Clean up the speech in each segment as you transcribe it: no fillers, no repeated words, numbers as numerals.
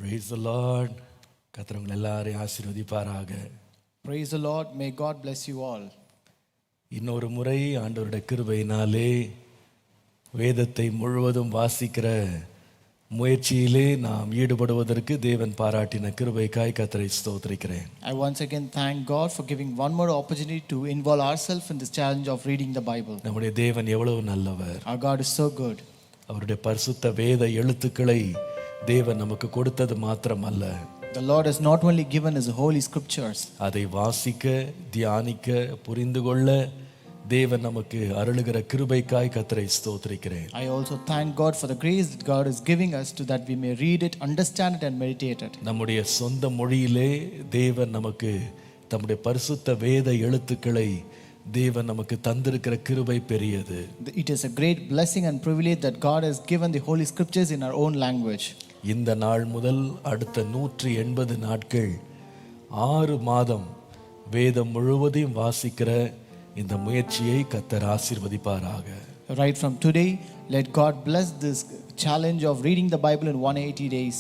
Praise the Lord. கர்த்தர் உங்களை எல்லாரையும் ஆசீர்வதிப்பாராக. Praise the Lord. May God bless you all. இன்னொரு முறை ஆண்டவருடைய கிருபையினாலே வேதத்தை முழுவதும் வாசிக்கிற முயற்சியிலே நாம் ஈடுபடுவதற்கு தேவன் பாராட்டின கிருபைக்காய் கர்த்தரை ஸ்தோத்திரிக்கிறேன். I once again thank God for giving one more opportunity to involve ourselves in this challenge of reading the Bible. நம்முடைய தேவன் எவ்வளவு நல்லவர். Our God is so good. அவருடைய பரிசுத்த வேத எழுத்துக்களை தேவன் நமக்கு கொடுத்தது மாத்திரமல்ல, The Lord has not only given us holy scriptures, அதை வாசிக்க, தியானிக்க, புரிந்து கொள்ள தேவன் நமக்கு அருளுகிற கிருபைக்காய் கர்த்தரை ஸ்தோத்திரிக்கிறேன். I also thank God for the grace that God is giving us to that we may read it, understand it and meditate it. நம்முடைய சொந்த மொழியிலே தேவன் நமக்கு தம்முடைய பரிசுத்த வேத எழுத்துக்களை தேவன் நமக்கு தந்திருக்கிற கிருபை பெரியது. It is a great blessing and privilege that God has given the holy scriptures in our own language. இந்த நாள் முதல் அடுத்த 180 நாட்கள் 6 மாதம் வேதம் முழுவதையும் வாசிக்கிற இந்த முயற்சியை கர்த்தர் ஆசீர்வதிப்பாராக. Right from today, let God bless this challenge of reading the Bible in 180 days.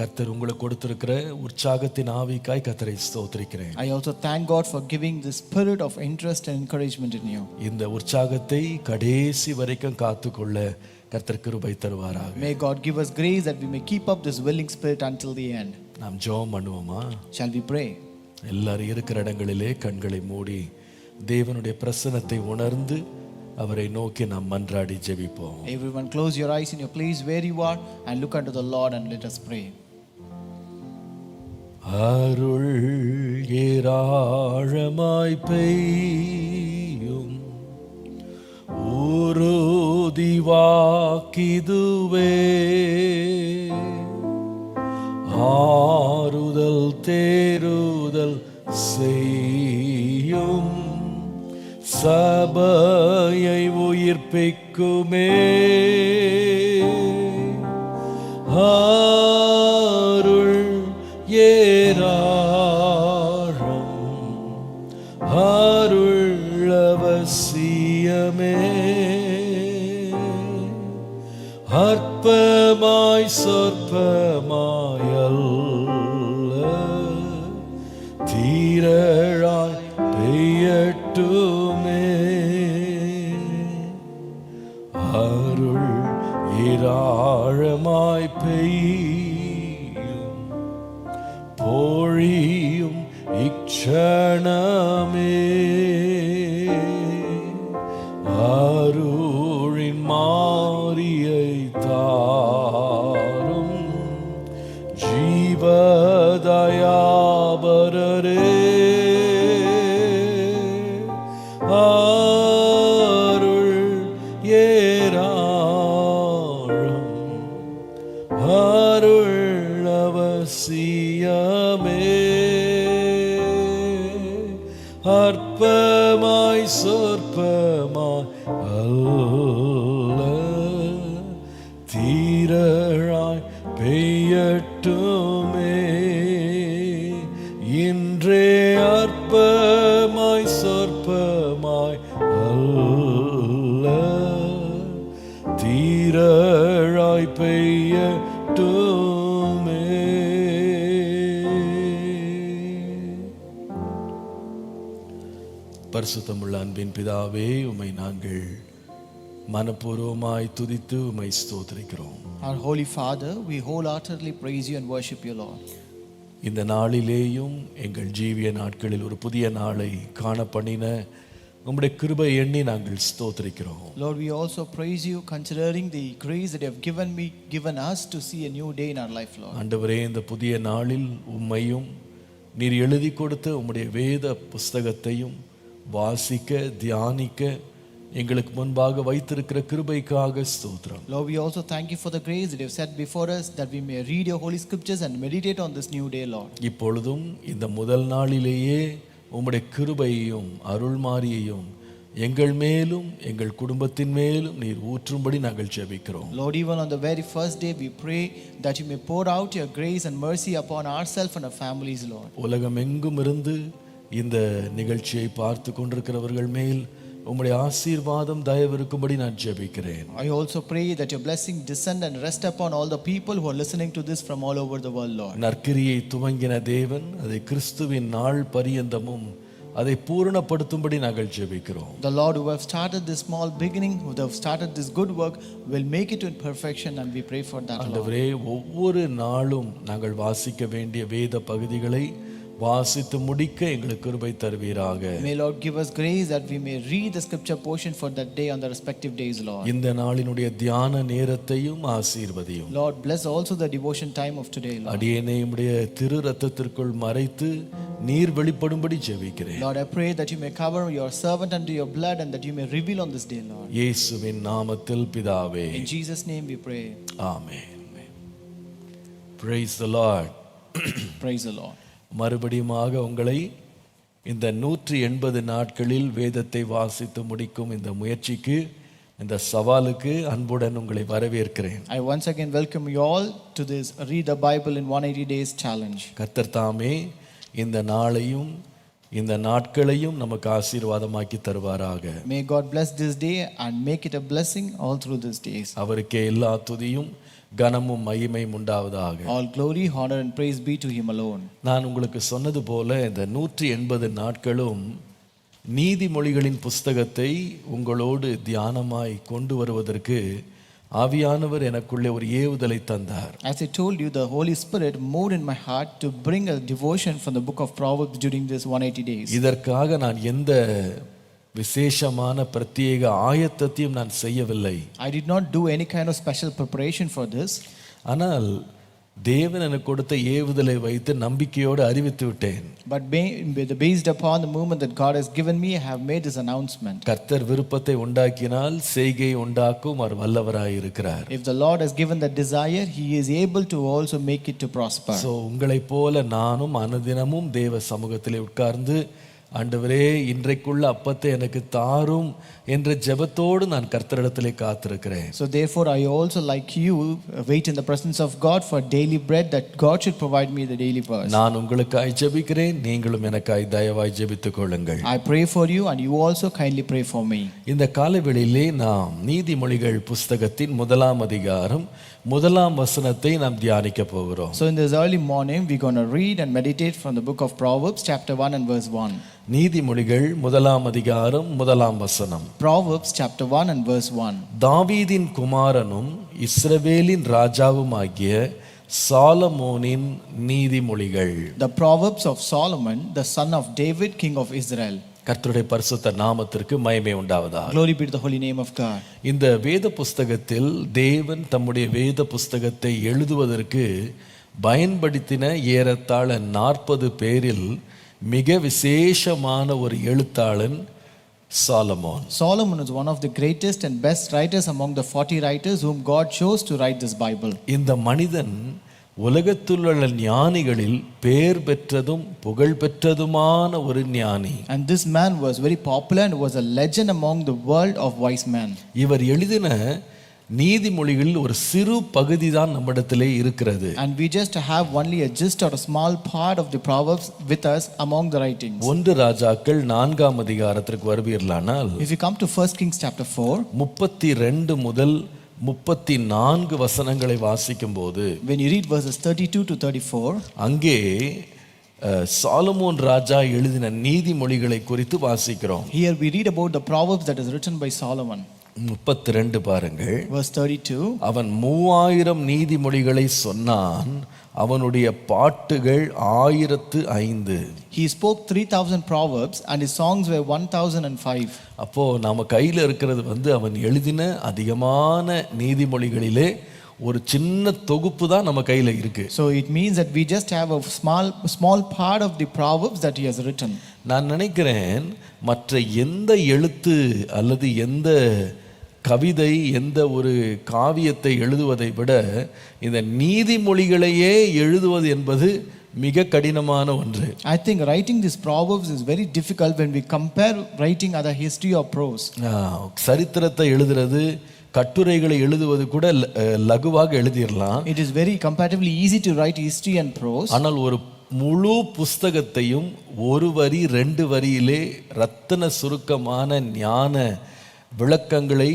கர்த்தர் உங்களுக்கு கொடுத்திருக்கிற உற்சாகத்தின் ஆவிக்காய் கர்த்தரை ஸ்தோத்திரிக்கிறேன். I also thank God for giving the spirit of interest and encouragement in you. இந்த உற்சாகத்தை கடைசி வரைக்கும் காத்துக்கொள்ள கர்த்தர் கிருபை தருவாராக. May God give us grace that we may keep up this willing spirit until the end. நாம் ஜெபம் பண்ணுவோமா? Shall we pray? எல்லாரும் இருக்கிற இடங்களிலே கண்களை மூடி தேவனுடைய பிரசன்னத்தை உணர்ந்து அவரை நோக்கி நாம் மன்றாடி ஜெபிப்போம். Everyone close your eyes in your place where you are and look unto the Lord and let us pray. அருள் ஏராளமாய் பெய்யும் உறுதி வாக்கிதுவே, ஆறுதல் தேறுதல் செய்யும் சபையை உயிர்ப்பிக்குமே. அருள் ஏராளம் அருள் அவசியமே, அற்பமாய் சொற்பமாயல்ல தீரழாய் பெய்யட்டுமே. அருள் ஏராளமாய் பெய்யும் பொழியும் இக்ஷணமே, அருளின் மாரியை தாரும் ஜீவதயாபரரே. அருள் ஏராளம் அருள் அவசியமே, அற்பமாய் சொற்பமாய் அல்ல தீரழாய் பெய்யட்டுமே. இன்றே அற்பமாய் சொற்பமாய் அல்ல தீரழாய் பெய்யட்டுமே. பரிசுத்தமுள்ள அன்பின் பிதாவே, உம்மை நாங்கள் மனப்பூர்வமாய் துதித்து உம்மை ஸ்தோத்திரிக்கிறோம். Our holy Father, we wholeheartedly praise you and worship you, Lord. இந்த நாளிலேயும் எங்கள் ஜீவிய நாட்களில் ஒரு புதிய நாளை காண பண்ணின உம்முடைய கிருபை எண்ணி நாங்கள் ஸ்தோத்திரிக்கிறோம். Lord, we also praise you considering the grace that you have given us to see a new day in our life, Lord. ஆண்டவரே, இந்த புதிய நாளில் உம்மையும் நீர் எழுதி கொடுத்த உம்முடைய வேத புஸ்தகத்தையும் வாசிக்க தியானிக்க எங்களுக்கு முன்பாக வைத்திருக்கிற கிருபைக்காக ஸ்தோத்திரம். Lord, we also thank you for the grace that you have set before us that we may read your holy scriptures and meditate on this new day, Lord. இப்பொழுதும் இந்த முதல் நாளிலேயே உம்முடைய கிருபையையும் அருள்மாரியையும் எங்கள் மேலும் எங்கள் குடும்பத்தின் மேலும் நீர் ஊற்றும்படி நாங்கள் ஜெபிக்கிறோம். Lord, even on the very first day we pray that you may pour out your grace and mercy upon ourselves and our families, Lord. உலகம் எங்கும் இருந்து இந்த நிகழ்ச்சியை பார்த்து கொண்டிருக்கிறவர்கள் மேல் உம்முடைய ஆசீர்வாதம் தயவு இருக்கும்படி நான் ஜெபிக்கிறேன். I also pray that your blessing descend and rest upon all the people who are listening to this from all over the world, Lord. நற்கிரியை துவங்கின தேவன் அதை கிறிஸ்துவின் நாள் பரியந்தமும் அதை பூரணப்படுத்தும்படி நாங்கள் ஜெபிக்கிறோம். The Lord who have started this small beginning, who have started this good work, will make it in perfection, and we pray for that, Lord. ஆண்டவரே, ஒவ்வொரு நாளும் நாங்கள் வாசிக்க வேண்டிய வேத பகுதிகளை வாசித்து முடிக்க எங்களுக்கு கிருபை தருவீராக. May Lord give us grace that we may read the scripture portion for that day on the respective days, Lord. இந்த நாளினுடைய தியான நேரத்தையும் ஆசீர்வதியும். Lord, bless also the devotion time of today, Lord. அடியேனை உம்முடைய திரு ரத்தத்திற்குள் மறைத்து நீர் வெளிப்படும்படி ஜெபிக்கிறேன். Lord, I pray that you may cover your servant under your blood and that you may reveal on this day, Lord. இயேசுவின் நாமத்தில் பிதாவே. In Jesus' name we pray. Amen. Praise the Lord. Praise the Lord. மறுபடியுமாக உங்களை இந்த 180 நாட்களில் வேதத்தை வாசித்து முடிக்கும் இந்த முயற்சிக்கு, இந்த சவாலுக்கு அன்புடன் உங்களை வரவேற்கிறேன். I once again welcome you all to this Read the Bible in 180 Days challenge. கர்த்தர் தாமே இந்த நாளையும் இந்த நாட்களையும் நமக்கு ஆசீர்வாதமாக்கி தருவாராக. May God bless this day and make it a blessing all through these days. அவருக்கே எல்லா துதியும் கனமும் மகிமையும் உண்டாவதாக. All glory, honor and praise be to him alone. நான் உங்களுக்கு சொன்னது போல இந்த 180 நாட்களும் நீதிமொழிகளின் புஸ்தகத்தை உங்களோடு தியானமாய் கொண்டு வருவதற்கு ஆவியானவர் எனக்குள்ளே ஒரு ஏவுதலை தந்தார். As I told you, the Holy Spirit moved in my heart to bring a devotion from the book of Proverbs during this 180 days. இதற்காக நான் எந்த விசேஷமான பிரத்யேக ஆயத்தத்தையும் நான் செய்யவில்லை. I did not do any kind of special preparation for this. ஆனால் தேவன் எனக்கு கொடுத்த ஏவுதலை வைத்து நம்பிக்கையோடு அறிவித்து விட்டேன். But based upon the movement that God has given me, I have made this announcement. கர்த்தர் விருப்பத்தை உண்டாக்கினால் செய்கை உண்டாக்கும் அவர் வல்லவராய் இருக்கிறார். If the Lord has given the desire, he is able to also make it to prosper. So உங்களைப் போல நானும் அனுதினமும் தேவ சமூகத்திலே உட்கார்ந்து, ஆண்டவரே இன்றைக்குள்ள அப்பத்தை எனக்கு தாரும் என்ற ஜெபத்தோடு நான் கர்த்தரிடத்திலே காத்திருக்கிறேன். So therefore I also, like you, wait in the presence of God for daily bread, that God should provide me the daily bread. நான் உங்களுக்காய் ஜெபிக்கிறேன், நீங்களும் எனக்காய் தயவாய் ஜெபித்துக் கொள்ளுங்கள். I pray for you and you also kindly pray for me. இந்த காலவெளியிலே நாம் நீதிமொழிகள் புஸ்தகத்தின் 1ஆம் அதிகாரம் 1ஆம் வசனத்தை நாம் தியானிக்க போகிறோம். So in this early morning we're going to read and meditate from the book of Proverbs chapter 1 and verse 1. நீதிமொழிகள் 1ஆம் அதிகாரம் 1ஆம் வசனம். Proverbs chapter 1 and verse 1. தாவீதின் குமாரனும் இஸ்ரவேலின் ராஜாவுமாகிய சாலமோனின் நீதிமொழிகள். The Proverbs of Solomon, the son of David, king of Israel. கர்த்தருடைய பரிசுத்த நாமத்திற்கு மகிமை உண்டாவதாக. Glory be to the holy name of God. இந்த வேத புஸ்தகத்தில் தேவன் தம்முடைய வேத புஸ்தகத்தை எழுதுவதற்கு பயன்படுத்தின ஏறத்தாழ 40 பேரில் மிக விசேஷமான ஒரு எழுத்தாளன் Solomon. Solomon is one of the greatest and best writers among the 40 writers whom God chose to write this Bible. இந்த மனிதன் உலகத்திலுள்ள ஞானிகளில் பேர் பெற்றதும் புகழ் பெற்றதுமான ஒரு ஞானி. And this man was very popular and was a legend among the world of wise men. இவர் எழுதின நீதிமொழிகளில் ஒரு சிறு பகுதி தான் நம்மிடத்திலே இருக்கிறது. And we just have only a gist or a small part of the Proverbs with us among the writings. 1 ராஜாக்கள் 4ஆம் அதிகாரத்திற்கு வருவீர்களானால், If you come to 1 Kings chapter 4, 32 முதல் 34 வசனங்களை வாசிக்கும் போது, when you read verses 32 to 34, அங்கே சாலமோன் ராஜா எழுதின நீதிமொழிகளை குறித்து வாசிக்கிறோம். here we read about the Proverbs that is written by Solomon. 32 பாருங்கள். Verse 32. அவன் 3000 நீதிமொழிகளை சொன்னான், அவனுடைய பாட்டுகள் 1005. He spoke 3000 proverbs and his songs were 1005. அப்போ நம்ம கையில் இருக்கிறது அவன் எழுதின அதிகமான நீதிமொழிகளிலே ஒரு சின்ன தொகுப்பு தான் நம்ம கையில் இருக்கு. So it means that we just have a small part of the proverbs that he has written. நான் நினைக்கிறேன் மற்ற எந்த எழுத்து அல்லது எந்த கவிதை எந்த ஒரு காவியத்தை எழுதுவதை விட இந்த நீதிமொழிகளையே எழுதுவது என்பது மிக கடினமான ஒன்று. I think writing these proverbs is very difficult when we compare writing other history or prose. சரித்திரத்தை எழுதுறது, கட்டுரைகளை எழுதுவது கூட லகுவாக எழுதிடலாம். It is very comparatively easy to write history and prose. ஆனால் ஒரு முழு புஸ்தகத்தையும் ஒரு வரி 2 வரியிலே ரத்தின சுருக்கமான ஞான விளக்கங்களை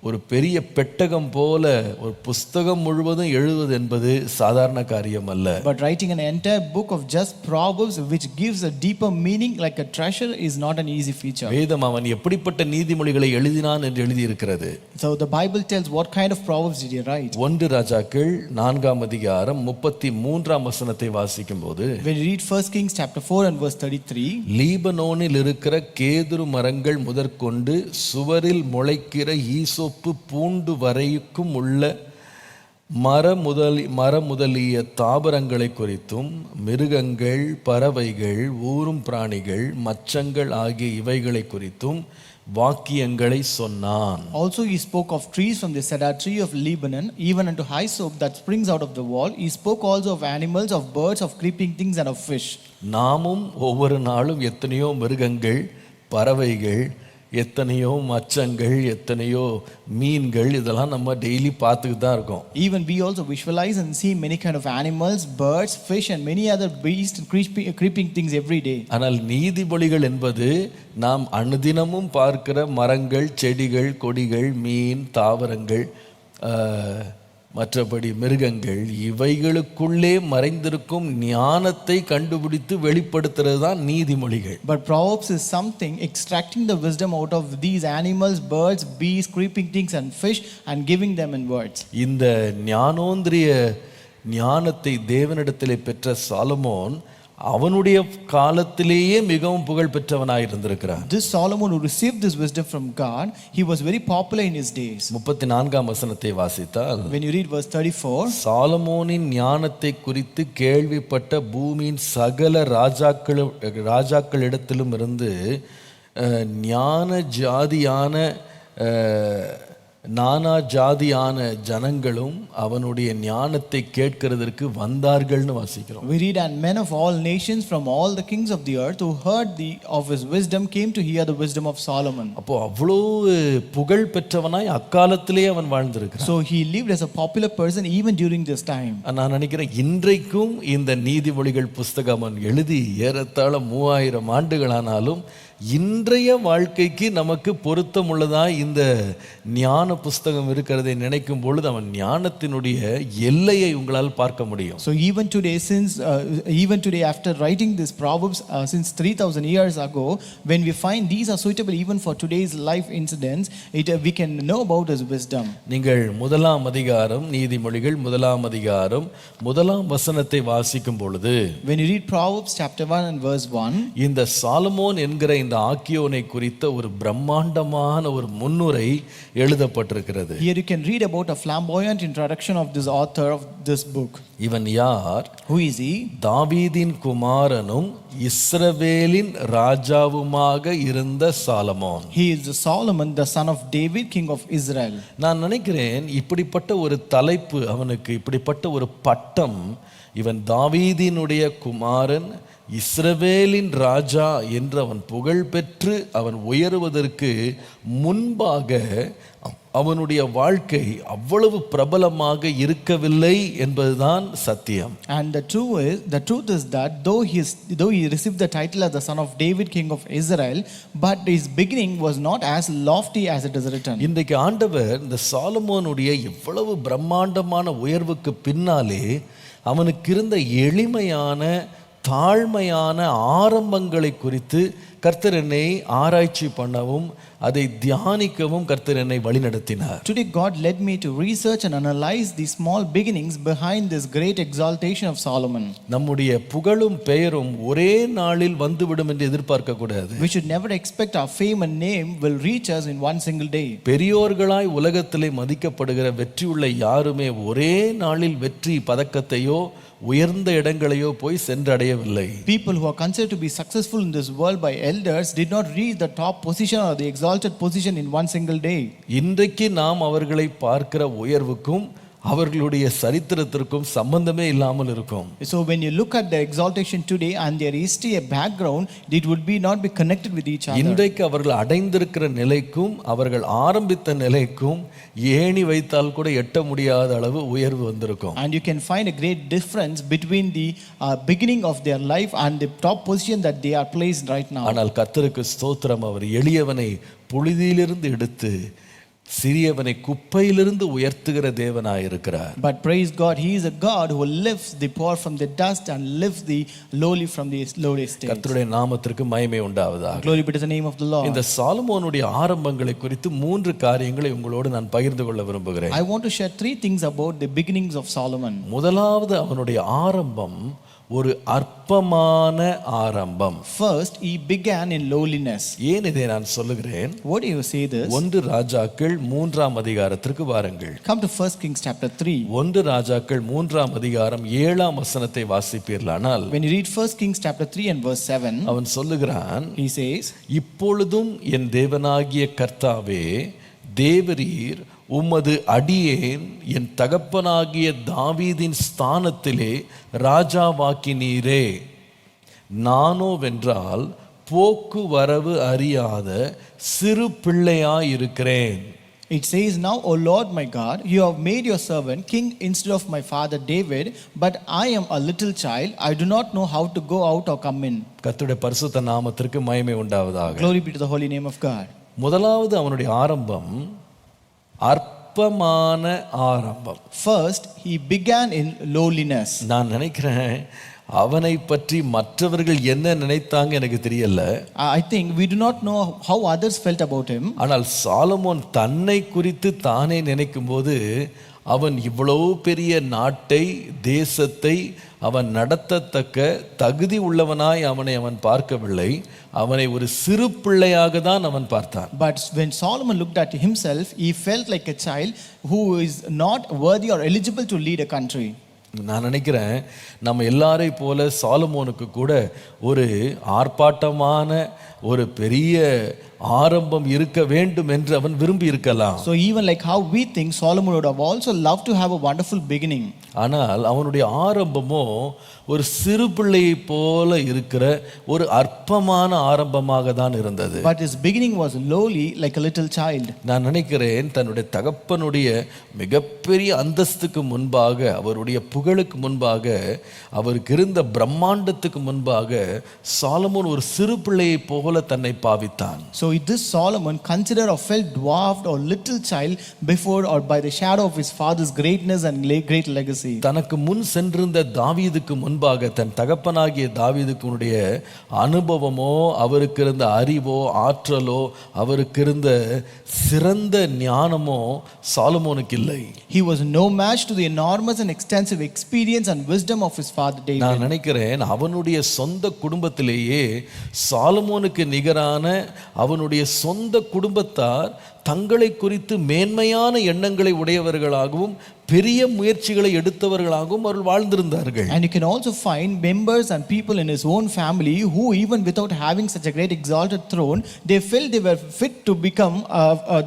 ஒரு பெரிய பெட்டகம் போல ஒரு புஸ்தகம் முழுவதும் எழுதுவது என்பது சாதாரண காரியம் அல்ல. But writing an entire book of just Proverbs which gives a deeper meaning like a treasure is not an easy feature. வேதம் அவன் எப்படிப்பட்ட நீதிமொழிகளை எழுதினான் என்று எழுதியிருக்கிறது. So the Bible tells what kind of Proverbs did he write. 1 ராஜாக்கள் 4ஆம் அதிகாரம் 33ஆம் வசனத்தை வாசிக்கும்போது, When you read 1 Kings chapter 4 and verse 33, லீபனோனில் இருக்கிற கேதுரு மரங்கள் முதற்கொண்டு சுவரில் முளைக்கிற ஈசோப்பு பூண்டு வரைக்கும் உள்ள மரமுதலிய தாவரங்களை குறித்தும் மிருகங்கள், பறவைகள், ஊரும் பிராணிகள், மச்சங்கள் ஆகிய இவைகளை குறித்தும் வாக்கியங்களை சொன்னான். Also he spoke of trees from the cedar tree of Lebanon, even unto hyssop that springs out of the wall. He spoke also of animals, of birds, of creeping things, and of fish. நாமும் ஒவ்வொரு நாளும் எத்தனையோ மிருகங்கள், பறவைகள், எத்தனையோ மச்சங்கள், எத்தனையோ மீன்கள், இதெல்லாம் நம்ம டெய்லி பார்த்துக்கிட்டு தான் இருக்கோம். Even we also visualize and see many kind of animals, birds, fish, and many other beasts and creeping things every day. ஆனால் நீதிமொழிகள் என்பது நாம் அனுதினமும் பார்க்கிற மரங்கள், செடிகள், கொடிகள், மீன், தாவரங்கள், மற்றபடி மிருகங்கள், இவைகளுக்குள்ளே மறைந்திருக்கும் ஞானத்தை கண்டுபிடித்து வெளிப்படுத்துறது தான் நீதிமொழிகள். But Proverbs is something extracting the wisdom out of these animals, birds, beasts, creeping things, and fish, and giving them in words. இந்த ஞானோந்திரிய ஞானத்தை தேவனிடத்திலே பெற்ற சாலமோன் அவனுடைய காலத்திலேயே மிகவும் புகழ் பெற்றவனாய் இருந்திருக்கிறான். This Solomon who received this wisdom from God, he was very popular in his days. 34ஆம் வசனத்தை வாசித்தால், When you read verse 34, சாலமோனின் ஞானத்தை குறித்து கேள்விப்பட்ட பூமியின் சகல ராஜாக்களிடத்திலும் இருந்து ஞான ஜாதியான நானா ஜாதியான ஜனங்களும் அவனுடைய ஞானத்தை கேட்கிறதற்கு வந்தார்கள்னு வாசிக்கிறோம். we read, and men of all nations from all the kings of the earth who heard of his wisdom came to hear the wisdom of Solomon. அப்போ அவ்வளோ புகழ் பெற்றவனாய் அக்காலத்திலேயே அவன் வாழ்ந்திருக்கிறான். So he lived as a popular person even during this time. நான் நினைக்கிறேன் இன்றைக்கும் இந்த நீதிமொழிகள் புஸ்தகம் அவன் எழுதி ஏறத்தாழ 3000 ஆண்டுகளானாலும் இன்றைய வாழ்க்கைக்கு நமக்கு பொருத்தமுள்ளதாய் இந்த ஞான புஸ்தகம் இருக்கிறதை நினைக்கும் பொழுது அவன் ஞானத்தினுடைய எல்லையை உங்களால் பார்க்க முடியும். So even today after writing this Proverbs since 3000 years ago, when we find these are suitable even for today's life incidents, we can know about his wisdom. நீங்கள் 1ஆம் அதிகாரம் நீதிமொழிகள் 1ஆம் அதிகாரம் 1ஆம் வசனத்தை வாசிக்கும் பொழுது, when you read Proverbs chapter 1 and verse 1, இந்த சாலமோன் என்கிற இந்த ஆக்கியோனை குறித்த ஒரு பிரம்மாண்டமான ஒரு முன்னுரை எழுதப்பட்டிருக்கிறது. Here you can read about a flamboyant introduction of this author of this book. இவன் யார்? Who is he? தாவீதின் குமாரனும் இஸ்ரவேலின் ராஜாவுமாக இருந்த Solomon. He is Solomon, the son of David, king of Israel. நான் நினைக்கிறேன் இப்படிப்பட்ட ஒரு தலைப்பு அவனுக்கு, இப்படிப்பட்ட ஒரு பட்டம், இவன் தாவீதினுடைய குமாரன், இஸ்ரவேலின் ராஜா என்று அவன் புகழ் பெற்று அவன் உயருவதற்கு முன்பாக அவனுடைய வாழ்க்கை அவ்வளவு பிரபலமாக இருக்கவில்லை என்பதுதான் சத்தியம். And the truth is that though he received the title as the son of David, king of Israel, but his beginning was not as lofty as it is written. இன்றைக்கு ஆண்டவர் இந்த சாலமோனுடைய எவ்வளவு பிரம்மாண்டமான உயர்வுக்கு பின்னாலே அவனுக்கு இருந்த எளிமையான தாழ்மையான ஆரம்பங்களை குறித்து கர்த்தர் என்னை ஆராய்ச்சி பண்ணவும் அதை தியானிக்கவும் கர்த்தர் என்னை வழிநடத்தினார். Today God led me to research and analyze the small beginnings behind this great exaltation of Solomon. நம்முடைய புகழும் பெயரும் ஒரே நாளில் வந்துவிடும் என்று எதிர்பார்க்க கூடாது. We should never expect our fame and name will reach us in one single day. பெரியோர்களாய் உலகத்திலே மதிக்கப்படுகிற வெற்றியுள்ள யாருமே ஒரே நாளில் வெற்றி பதக்கத்தையோ உயர்ந்த இடங்களையோ போய் சென்றடையவில்லை. People who are considered to be successful in this world by elders did not reach the top position or the exalted position in one single day. இன்றைக்கு நாம் அவர்களை பார்க்கிற உயர்வுக்கும் அவர்களுடைய சரித்திரத்திற்கும் சம்பந்தமே இல்லாமல் இருக்கும். So when you look at their exaltation today and their history, a background, it would be not be connected with each other. இன்றைக்கு அவர்கள் அடைந்திருக்கிற நிலைக்கும் அவர்கள் ஆரம்பித்த நிலைக்கும் ஏணி வைத்தால் கூட எட்ட முடியாத அளவு உயர்வு வந்திருக்கும். And you can find a great difference between the beginning of their life and the top position that they are placed right now. ஆனால் கர்த்தருக்கு ஸ்தோத்திரம், அவர் எளியவனை புழுதியிலிருந்து எடுத்து சிறியவனை குப்பையிலிருந்து உயர்த்துகிற தேவனாயிருக்கிறார். But praise God, he is a God who lifts the poor from the dust and lifts the lowly from the lowly state. கர்த்தருடைய நாமத்திற்கு மகிமை உண்டாவதாக. Glory be to the name of the Lord. இந்த சாலமோனுடைய ஆரம்பங்களை குறித்து 3 காரியங்களை உங்களோடு நான் பகிர்ந்து கொள்ள விரும்புகிறேன். I want to share 3 things about the beginnings of Solomon. முதலாவது, அவனுடைய ஆரம்பம் ஒரு அற்பமான ஆரம்பம். First, he began in lowliness. ஏன் இதை நான் சொல்லுகிறேன்? What do you say this? 1 ராஜாக்கள் 3ஆம் அதிகாரத்திற்கு வாருங்கள். Come to 1 Kings chapter 3. 1 ராஜாக்கள் 3ஆம் அதிகாரம் 7ஆம் வசனத்தை வாசிப்பீர்களானால், When you read 1 Kings chapter 3 and verse 7, அவன் சொல்லுகிறான், he says, இப்பொழுதும் என் தேவனாகிய கர்த்தாவே, தேவரீர் உமது அடியேன் என் தகப்பனாகிய தாவீதின் ஸ்தானத்திலே ராஜாவாக்கினீரே. நானோவென்றால் போக்குவரவு அறியாத சிறு பிள்ளையாயிருக்கிறேன். It says, now, O Lord my God, you have made your servant king instead of my father David, but I am a little child. I do not know how to go out or come in. கர்த்தருடைய பரிசுத்த நாமத்திற்கு மகிமை உண்டாவதாக. Glory be to the holy name of God. முதலாவது, அவனுடைய ஆரம்பம் அற்பமான ஆரம்பம். First, he began in lowliness. நான் நினைக்கிறேன், அவனை பற்றி மற்றவர்கள் என்ன நினைத்தாங்க எனக்கு தெரியல. I think we do not know how others felt about him. ஆனால் சாலமோன் தன்னை குறித்து தானே நினைக்கும் போது, அவன் இவ்வளவு பெரிய நாட்டை, தேசத்தை அவன் நடத்தத்தக்க தகுதி உள்ளவனாய் அவன் பார்க்கவில்லை. அவனை ஒரு சிறு பிள்ளையாக தான் அவன் பார்த்தான். But when Solomon looked at himself, he felt like a child who is not worthy or eligible to lead a country. நான் நினைக்கிறேன், நம்ம எல்லாரை போல சாலமோனுக்கு கூட ஒரு ஆர்ப்பாட்டமான ஒரு பெரிய ஆரம்பம் இருக்க வேண்டும் என்று அவன் விரும்பி இருக்கலாம். So even like how we think, Solomon would have also loved to have a wonderful beginning. ஆனால் அவனுடைய ஆரம்பமோ ஒரு சிறு பிள்ளையை போல இருக்கிற ஒரு அற்பமான ஆரம்பமாக தான் இருந்தது. But his beginning was lowly like a little child. நான் நினைக்கிறேன், தன்னுடைய தகப்பனுடைய மிகப்பெரிய அந்தஸ்துக்கு முன்பாக, அவருடைய புகழுக்கு முன்பாக, அவருக்கு இருந்த பிரம்மாண்டத்துக்கு முன்பாக சாலமோன் ஒரு சிறு பிள்ளையை போல தன்னை பாவித்தான். So this Solomon considered or felt dwarfed or little child before or by the shadow of his father's greatness and great legacy. தனக்கு முன் சென்றிருந்த தாவீதுக்கு முன்பாக, தன் தகப்பனாகிய தாவீதுக்குடைய அனுபவமோ, அவருக்கு இருந்த அறிவோ, ஆற்றலோ, அவருக்கு இருந்த சிறந்த ஞானமோ சாலமோனுக்கு இல்லை. He was no match to the enormous and extensive experience and wisdom of his father David. நான் நினைக்கிறேன், அவனுடைய சொந்த குடும்பத்திலேயே சாலமோனுக்கு நிகரான அவனுடைய சொந்த குடும்பத்தார் தங்களை குறித்து மேன்மையான எண்ணங்களை உடையவர்களாகவும் பெரிய முயற்சிகளை எடுத்தவர்களாகவும் அவர்கள் வாழ்ந்திருந்தார்கள். And you can also find members and people in his own family who, even without having such a great exalted throne, they felt they were fit to become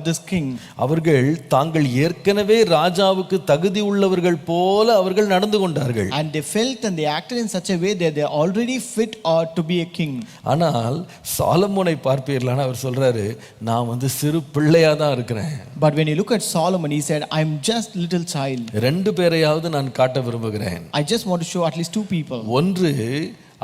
this king. அவர்கள் தாங்கள் ஏற்கனவே ராஜாவுக்கு தகுதி உள்ளவர்கள் போல அவர்கள் நடந்து கொண்டார்கள். And they felt and they acted in such a way that they are already fit or to be a king. ஆனால் சாலமோனை பார்ப்பீர்களான அவர் சொல்றாரு, நான் சிறு பிள்ளையா தான் இருக்கிறேன். But when you look at Solomon, he said, I'm just little child. 2 பேரையாவது நான் காட்ட விரும்புகிறேன். I just want to show at least 2 people. ஒன்று,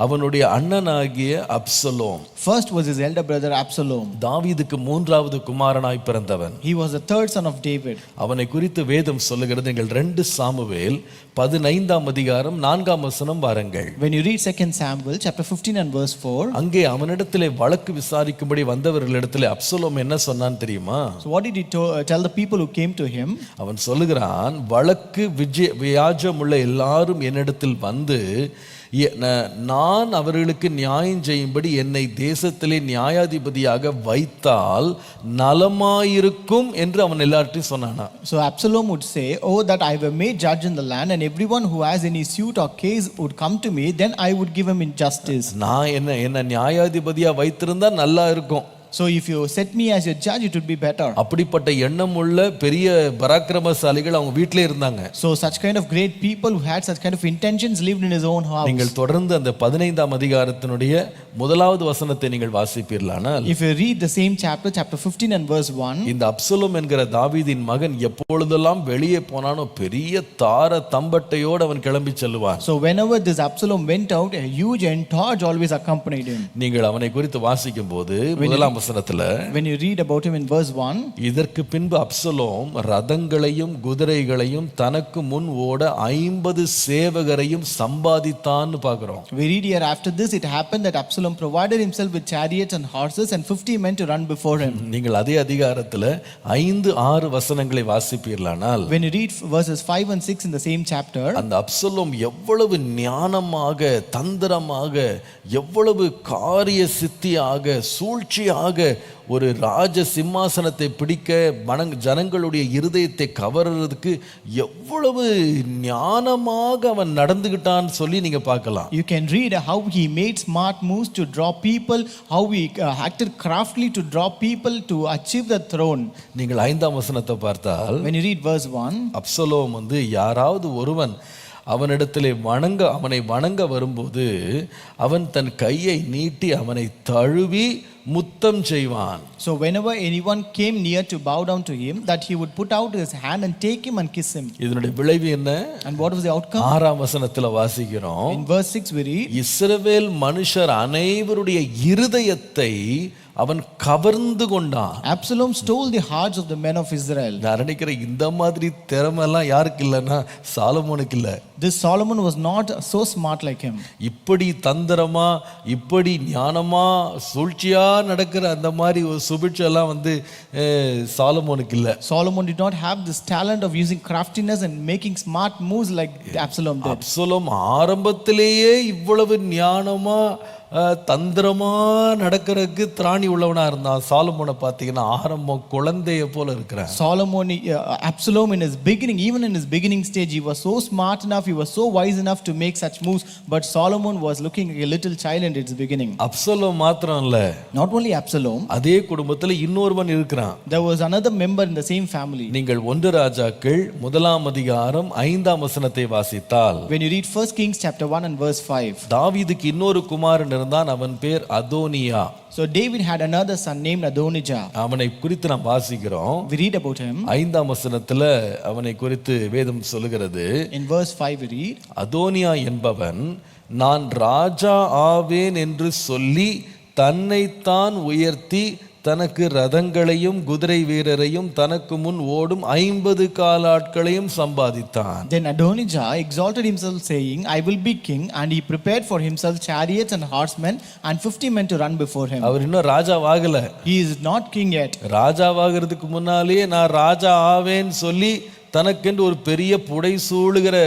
அவனுடைய அண்ணனாகிய Absalom. First was his elder brother Absalom. தாவீதுக்கு 3வது குமாரனாய் பிறந்தவன். He was the 3rd son of David. அவனை குறித்து வேதம் சொல்லுகிறது. நீங்கள் 2 சாமுவேல் 15ஆம் அதிகாரம் 4ஆம் வசனம் பாருங்கள். When you read 2 Samuel chapter 15 and verse 4, அங்கே அவனிடத்திலே வழக்கு விசாரிக்கும்படி வந்தவர்களிடத்திலே அப்சலோம் என்ன சொன்னான் தெரியுமா? so what did he tell the people who came to him? அவன் சொல்லுகிறான், வழக்கு வியாஜமுள்ள எல்லாரும் என்னிடத்தில் வந்து நான் அவர்களுக்கு நியாயம் செய்யும்படி என்னை தேசத்திலே நியாயாதிபதியாக வைத்தால் நலமாயிருக்கும் என்று அவன் எல்லார்ட்டையும் சொன்னானா. So Absalom would say, oh, that I were made judge in the land, and everyone who has any suit or case would come to me, then I would give him in justice. நான் என்ன நியாயாதிபதியா வைத்திருந்தா நல்லா இருக்கும். So if you set me as your judge, it would be better. அப்படிப்பட்ட எண்ணம் உள்ள பெரிய பராக்கிரமசாலிகள் அவங்க வீட்டிலே இருந்தாங்க. So such kind of great people who had such kind of intentions lived in his own house. நீங்கள் தொடர்ந்து அந்த 15ஆம் அதிகாரத்தினுடைய முதலாவது வசனத்தை நீங்கள் வாசிப்பீர்களானால், If you read the same chapter, chapter 15 and verse 1, இந்த அப்சலோம் என்கிற தாவீதின் மகன் எப்பொழுதெல்லாம் வெளியே போனானோ பெரிய தார தம்பட்டையோடு அவன் கிளம்பி செல்லுவான். so whenever this Absalom went out, a huge entourage always accompanied him. நீங்கள் அவனை குறித்து வாசிக்கும் போது முதலாம் வசனத்துல, When you read about him in verse 1, இதற்கு பின்பு அப்சலோம் ரதங்களையும் குதிரைகளையும் தனக்கு முன் ஓட 50 சேவகரையும் சம்பாதித்தான்னு பார்க்கிறோம். we read here, after this it happened that Absalom provided himself with chariots and horses and 50 men to run before him. நீங்கள் அதே அதிகாரத்துல 5-6 வசனங்களை வாசிப்பீர்களானால், When you read verses 5 and 6 in the same chapter, அந்த அப்சலோம் எவ்வளவு ஞானமாக தந்திரமாக எவ்வளவு காரிய சித்தியாக சூழ்ச்சியாக ஒரு ராஜ சிம்மாசனத்தை பிடிக்க ஜனங்களுடைய இருதயத்தை கவர்றதுக்கு எவ்வளவு ஞானமாக அவன் நடந்துகிட்டான்னு சொல்லி நீங்க பார்க்கலாம். you can read how he made smart moves to draw people, how he acted craftily to draw people to achieve the throne. நீங்கள் 5ஆம் வசனத்தை பார்த்தால், When you read verse 1, Absalom யாராவது ஒருவன் அவனிடத்திலே அவனை வணங்க வரும்போது அவன் தன் கையை நீட்டி அவனை தழுவி முத்தம் செய்வான். so whenever anyone came near to bow down to him, that he would put out his hand and take him and kiss him. இதனுடைய விளைவு என்ன? And what was the outcome? 6ஆம் வசனத்துல வாசிக்கிறோம், In verse 6 we read, இஸ்ரவேல் மனுஷர் அனைவருடைய இருதயத்தை அவன் கவர்ந்து கொண்டான். Absalom stole the hearts of the men of Israel. நான் நினைக்கிறேன் இந்த மாதிரி திறமை எல்லாம் யாருக்கு இல்லைன்னா சாலமோனுக்கு இல்லை. This Solomon was not so smart like him. இப்படி தந்திரமா இப்படி ஞானமா சூழ்ச்சியா நடக்கிற அந்த மாதிரி ஒரு சுபிட்செல்லாம் சாலமோனுக்கு இல்லை. Solomon did not have this talent of using craftiness and making smart moves like Absalom did. Absalom ஆரம்பத்திலேயே இவ்வளவு ஞானமா தந்திரமா நடக்கிறதுக்கு திராணி உள்ளவனா இருந்தான். சாலமோனை பார்த்தீங்கன்னா ஆரம்பம் குழந்தைய போல இருக்கிறான். Solomon, Absalom in his beginning, even in his beginning stage, he was so smart enough, he was so wise enough to make such moves. But Solomon was looking like a little child in its beginning. Absalom மாத்திரம் இல்ல, Not only Absalom, அதே குடும்பத்துல இன்னொருவன் இருக்கிறான். there was another member in the same family. நீங்கள் 1 ராஜாக்கள் 1ஆம் அதிகாரம் 5ஆம் வசனத்தை வாசித்தால், When you read 1 Kings chapter 1 and verse 5, தாவீதுக்கு இன்னொரு குமாரன் இருந்தான், அவன் பேர் அதோனியா. so David had another son named Adonijah. அவனை குறித்து நாம் வாசிக்கிறோம். We read about him. 5ஆம் வசனத்துல அவனை குறித்து வேதம் சொல்லுகிறது, In verse 5 we read, அதோனியா என்பவன் நான் ராஜா ஆவேன் என்று சொல்லி தன்னைத்தான் உயர்த்தி தனக்கு ரதங்களையும் குதிரை வீரரையும் தனக்கு முன் ஓடும் 50 காலாட்களையும் சம்பாதித்தான். Then Adonijah exalted himself, saying, I will be king, and he prepared for himself chariots and horsemen and 50 men to run before him. அவர் இன்னும் ராஜாவாகல. He is not king yet. ராஜாவாகிறதுக்கு முன்னாலேயே நான் ராஜா ஆவேன்னு சொல்லி தனக்கென்று ஒரு பெரிய புடை சூழுகிற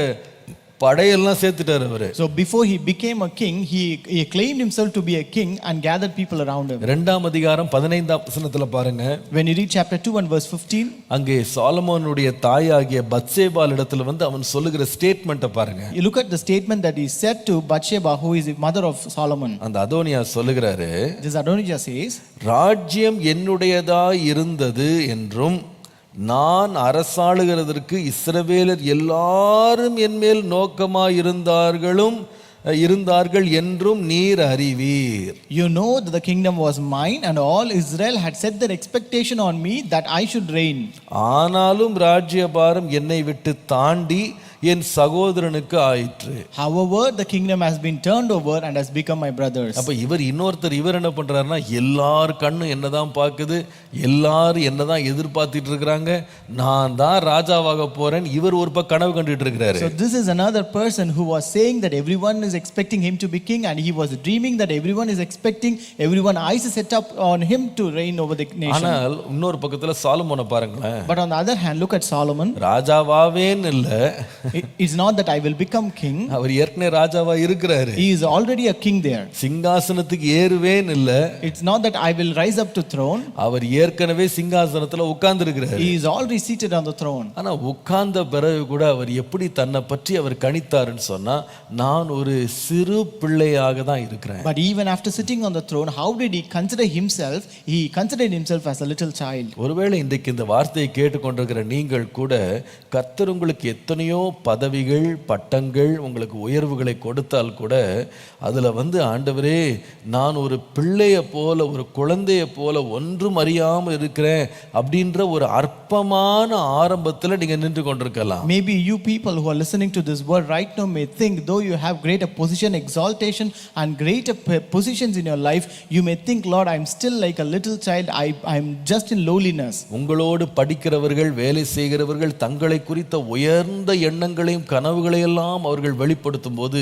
படையெல்லாம் சேர்த்துட்டார் அவரு. So before he became a king, he claimed himself to be a king and gathered people around him. 2ஆம் அதிகாரம் 15ஆம் வசனத்துல பாருங்க, When you read chapter 2 and verse 15, அங்கே சாலமோனுடைய தாயாகிய பத்சேபாள் இடத்துல அவன் சொல்லுகிற ஸ்டேட்மெண்ட்டை பாருங்க. you look at the statement that he said to Bathsheba, who is the mother of Solomon. அந்த அதோனியா சொல்லுகிறாரு, This Adonijah says, ராஜ்யம் என்னுடையதாய் இருந்தது என்றும் நான் அரசாளுகிறதற்கு இஸ்ரவேலர் எல்லாரும் என்மேல் நோக்கமாய் இருந்தார்கள் என்றும் நீர் அறிவீர். You know that the kingdom was mine and all Israel had set their expectation on me that I should reign. ஆனாலும் ராஜ்யபாரம் என்னை விட்டு தாண்டி என் சகோதரனுக்கு ஆயிற்று. However, the kingdom has been turned over and has become my brother's. அப்ப இவர் என்ன பண்றாருன்னா, எல்லார் கண்ணும் என்னதான் பார்க்குது, எல்லாரும் என்னதான் எதிர்பார்த்துட்டு இருக்கிறாங்க, நான் தான் ராஜாவாக போறேன். இவர் ஒரு பக்கம் கனவு கண்டுட்டு இருக்கிறாரு. So this is another person who was saying that everyone is expecting him to be king, and he was dreaming that everyone is expecting, everyone eyes is set up on him to reign over the nation. ஆனால் இன்னொரு பக்கத்துல சாலமோனை பாருங்களேன். But on the other hand, look at Solomon. ராஜாவாவேன் இல்ல, It's not that I will become king. அவர் ஏற்கனவே ராஜாவா இருக்கிறாரு. He is already a king there. சிங்காசனத்துக்கு ஏறுவேன் இல்ல. It's not that I will rise up to throne. அவர் ஏற்கனவே சிங்காசனத்துல உட்கார்ந்து இருக்கிறாரு. He is already seated on the throne. ஆனா உட்கார்ந்த பிறகு கூட அவர் எப்படி தன்னை பற்றி அவர் கணித்தாருன்னு சொன்னா, நான் ஒரு சிறு பிள்ளையாக தான் இருக்கிறேன். But even after sitting on the throne, how did he consider himself? He considered himself as a little child. ஒருவேளை இன்றைக்கு இந்த வார்த்தையை கேட்டுக்கொண்டிருக்கிற நீங்கள் கூட கர்த்தர் உங்களுக்கு எத்தனையோ பதவிகள் பட்டங்கள் உங்களுக்கு உயர்வுகளை கொடுத்தால் கூட அதுல ஆண்டவரே நான் ஒரு பிள்ளைய போல ஒரு குழந்தைய போல ஒன்றும் அறியாம இருக்கிறேன் அப்படின்ற ஒரு அற்பமான ஆரம்பத்துல நீங்க நின்று கொண்டிருக்கலாம். Maybe you people who are listening to this word right now may think, though you have greater position, exaltation and greater positions in your life, you may think, Lord, I'm still like a little child. I'm just in lowliness. உங்களோடு படிக்கிறவர்கள் வேலை செய்கிறவர்கள் தங்களை குறித்த உயர்ந்த எண்ணங்களையும் கனவுகளையெல்லாம் அவர்கள் வெளிப்படுத்தும் போது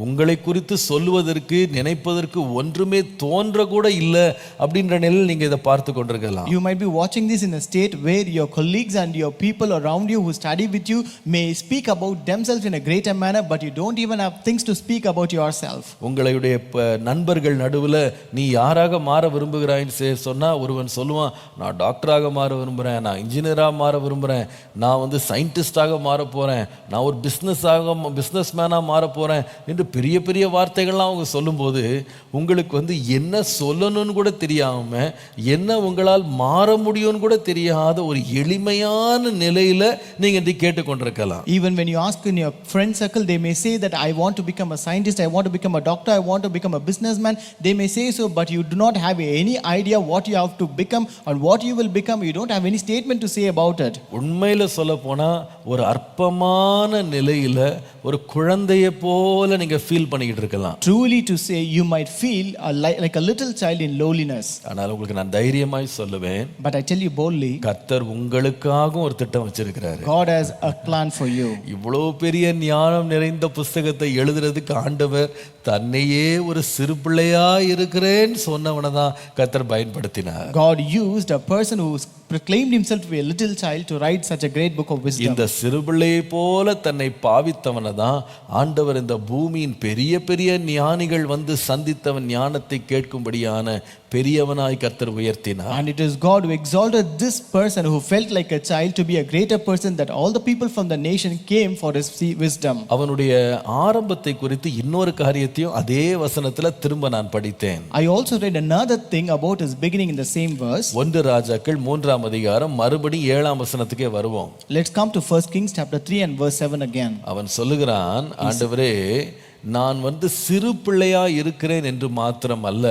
உங்களை குறித்து சொல்லுவதற்கு நினைப்பதற்கு ஒன்றுமே தோன்ற கூட இல்லை அப்படின்ற நிலையில் நீங்க இதை பார்த்து கொண்டிருக்கலாம். You might be watching this in a state where your colleagues and your people around you who study with you may speak about themselves in a greater manner, but you don't even have things to speak about yourself. உங்களுடைய நண்பர்கள் நடுவில் நீ யாராக மாற விரும்புகிறாய்ன்னு சொன்னா ஒருவன் சொல்லுவான், நான் டாக்டராக மாற விரும்புகிறேன், நான் இன்ஜினியராக மாற விரும்புகிறேன், நான் சயின்டிஸ்டாக மாற போகிறேன், நான் ஒரு பிஸ்னஸ் மேனாக மாற போகிறேன் என்று பெரிய பெரிய வார்த்தைகள்லாம் அவங்க சொல்லும்போது உங்களுக்கு என்ன சொல்லணும்னு கூட தெரியாமல் என்ன உங்களால் மாற முடியும்னு கூட தெரியாத ஒரு எளிமையான நிலையில் நீங்கள் இதை கேட்டுக்கொண்டிருக்கலாம். Even when you ask in your friend circle, they may say that I want to become a scientist, I want to become a doctor, I want to become a businessman. They may say so, but you do not have any idea what you have to become or what you will become. You don't have any statement to say about it. உண்மையில சொல்ல போனா ஒரு அற்பமான நிலையில ஒரு குழந்தையை போல நீங்க ஃபீல் பண்ணிக்கிட்டு இருக்கலாம். Truly to say, you might feel like a little child in lowliness. ஆனால் உங்களுக்கு நான் தைரியமாய் சொல்லுவேன், But I tell you boldly, கர்த்தர் உங்களுக்காக ஒரு திட்டம் வச்சிருக்கிறாரு. God has a plan for you. இவ்வளவு பெரிய ஞானம் நிறைந்த புஸ்தகத்தை எழுதுறதுக்கு ஆண்டவர் தன்னையே ஒரு சிறு பிள்ளையா இருக்கிறேன்னு சொன்னவனை தான் கர்த்தர் பயன்படுத்தினார். God used a person who proclaimed himself to be a little child to write such a great book of wisdom. இந்த சிறு பிள்ளையை போல தன்னை பாவித்தவனை தான் ஆண்டவர் இந்த பூமியின் பெரிய பெரிய ஞானிகள் சந்தித்தவன் ஞானத்தை கேட்கும்படியான பெரியவனாய் கர்த்தர் உயர்த்தினார். And it is God who exalted this person who felt like a child to be a greater person, that all the people from the nation came for his wisdom. அவனுடைய ஆரம்பத்தை குறித்து இன்னொரு காரியத்தையும் அதே வசனத்துல திரும்ப நான் படித்தேன். I also read another thing about his beginning in the same verse. 1 ராஜாக்கள் 3ஆம் அதிகாரம் மறுபடி 7ஆம் வசனத்துக்கே வருவோம். Let's come to 1 Kings chapter 3 and verse 7 again. அவன் சொல்லுகிறான், ஆண்டவரே நான் சிறு பிள்ளையா இருக்கிறேன் என்று மாத்திரம் அல்ல,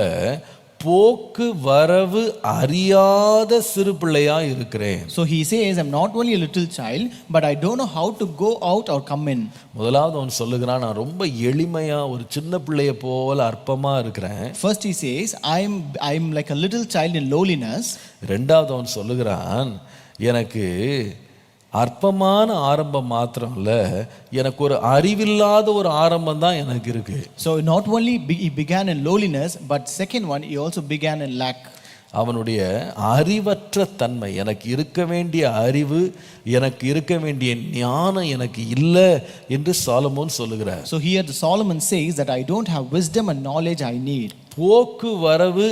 போக்கு வரவு அறியாத சிறு பிள்ளையா இருக்கிறேன். So he says, I'm not only a little child, but I don't know how to go out or come in. முதலாவது அவன் சொல்லுகிறான், நான் ரொம்ப எளிமையா ஒரு சின்ன பிள்ளைய போல அற்பமா இருக்கிறேன். First he says, I'm like a little child in lowliness. இரண்டாவது அவன் சொல்லுகிறான், எனக்கு அற்பமான ஆரம்பம் மாத்திரம் இல்ல, எனக்கு ஒரு அறிவில்லாத ஒரு ஆரம்பம் தான் எனக்கு இருக்கு. So not only he began in lowliness, but second one he also began in lack. அவனுடைய அறிவற்ற தன்மை, எனக்கு இருக்க வேண்டிய அறிவு, எனக்கு இருக்க வேண்டிய ஞானம் எனக்கு இல்லை என்று சாலமோன் சொல்லுகிறார். So here the Solomon says that I don't have wisdom and knowledge I need. போக்கு வரவு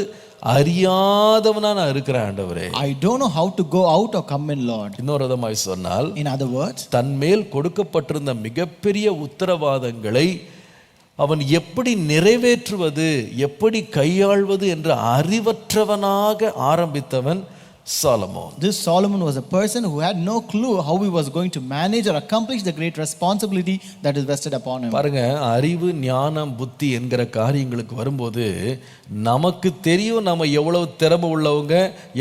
அறியாதவனா நான் இருக்கிறேன் ஆண்டவரே. I don't know how to go out or come in, Lord. இன்னொரு விதமாய் சொன்னால், in other words, தன் மேல் கொடுக்கப்பட்டிருந்த மிகப்பெரிய உத்தரவாதங்களை அவன் எப்படி நிறைவேற்றுவது, எப்படி கையாள்வது என்ற அறிவற்றவனாக ஆரம்பித்தவன் Solomon. This Solomon was a person who had no clue how he was going to manage or accomplish the great responsibility that is vested upon him. பாருங்க, அறிவு ஞானம் புத்தி என்கிற காரியங்களுக்கு வரும்போது நமக்கு தெரியும் நம்ம எவ்வளவு திறமை உள்ளவங்க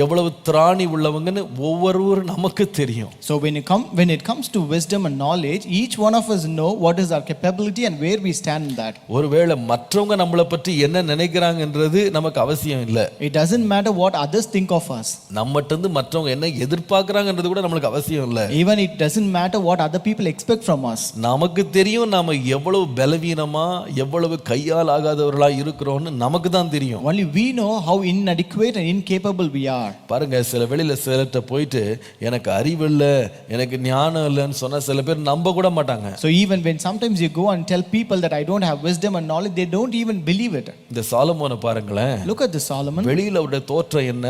எவ்வளவு திராணி உள்ளவங்கன்னு ஒவ்வொருவரும் நமக்கு தெரியும். So when it comes to wisdom and knowledge, each one of us know what is our capability and where we stand in that. ஒருவேளை மற்றவங்க நம்மளை பற்றி என்ன நினைக்கிறாங்கன்றது நமக்கு அவசியம் இல்லை. It doesn't matter what others think of us. நம்மகிட்ட இருந்து மற்றவங்க என்ன எதிர்பார்க்கறாங்கன்றது கூட நம்மளுக்கு அவசியம் இல்லை. Even it doesn't matter what other people expect from us. நமக்கு தெரியும் நாம எவ்வளவு பலவீனமா எவ்வளவு கையால் ஆகாதவர்களா இருக்கிறோம்னு நமக்கு தான் தெரியும். Only we know how inadequate and incapable we are. பாருங்க, சில வெளியில சிலர்கிட்ட போயிட்டு எனக்கு அறிவு இல்லை, எனக்கு ஞானம் இல்லைன்னு சொன்னா சில பேர் நம்ப கூட மாட்டாங்க. So even when sometimes you go and tell people that I don't have wisdom and knowledge, they don't even believe it. இந்த சாலமோனை பாருங்களேன். Look at this Solomon. வெளியில அவருடைய தோற்றம் என்ன?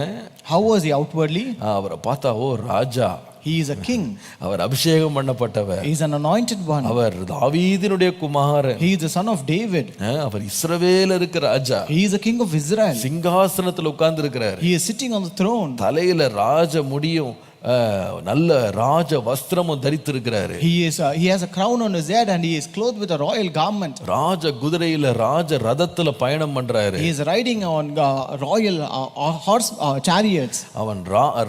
How was he outwardly? அவரை பார்த்தா ஓ ராஜா. He is a king. அவர் அபிஷேகம் பண்ணப்பட்டவர். He is an anointed one. Our தாவீதினுடைய Kumaran. He is the son of David. Our இஸ்ரவேலருக்கு Raja. He is a king of Israel. சிங்காசனத்தில் உட்கார்ந்து இருக்கிறார். He is sitting on the throne. தலையில ராஜ முடியும் நல்ல ராஜ வஸ்திரமும் தரித்திருக்கிறாரு. He has a crown on his head and he is clothed with a royal garment. ராஜ குதிரையில ராஜ ரதத்துல பயணம் பண்றாரு. He is riding on royal horse chariots. அவன்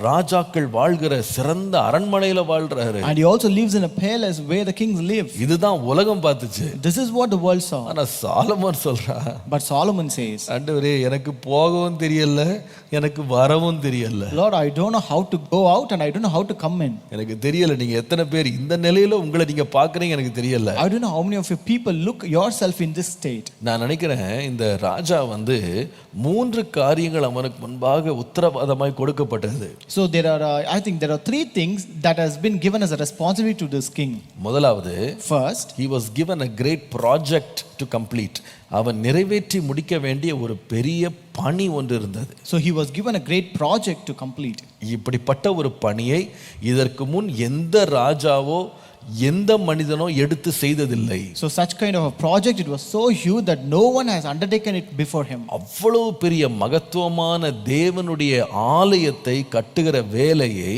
ராஜாக்கள் வாழ்கிற சிறந்த அரண்மனையில வாழ்றாரு. And he also lives in a palace where the kings live. இதுதான் உலகம் பார்த்துச்சு. This is what the world saw. ஆனா சாலமோன் சொல்றா, But Solomon says, ஆண்டவரே எனக்கு போகவும் தெரியல, எனக்கு வரவும் தெரியல. Lord, I don't know how to go out and I don't know how to come in. எனக்கு தெரியல நீங்க எத்தனை பேர் இந்த நிலையில உங்களை நீங்க பாக்குறீங்க எனக்கு தெரியல. I don't know how many of you people look yourself in this state. நான் நினைக்கிறேன் இந்த ராஜா வந்து 3 காரியங்கள் அவனுக்கு முன்பாக உத்தரவாதமாய் கொடுக்கப்பட்டது. So there are I think there are 3 things that has been given as a responsibility to this king. முதலாவது, first, he was given a great project to complete. அவன் நிறைவேற்றி முடிக்க வேண்டிய ஒரு பெரிய பணி ஒன்று இருந்தது. So he was given a great project to complete. இப்படிப்பட்ட ஒரு பணியை இதற்கு முன் எந்த ராஜாவோ எந்த மனிதனோ எடுத்து செய்ததில்லை. So such kind of a project, it was so huge that no one has undertaken it before him. அவ்வளவு பெரிய மகத்துவமான தேவனுடைய ஆலயத்தை கட்டுகிற வேலையை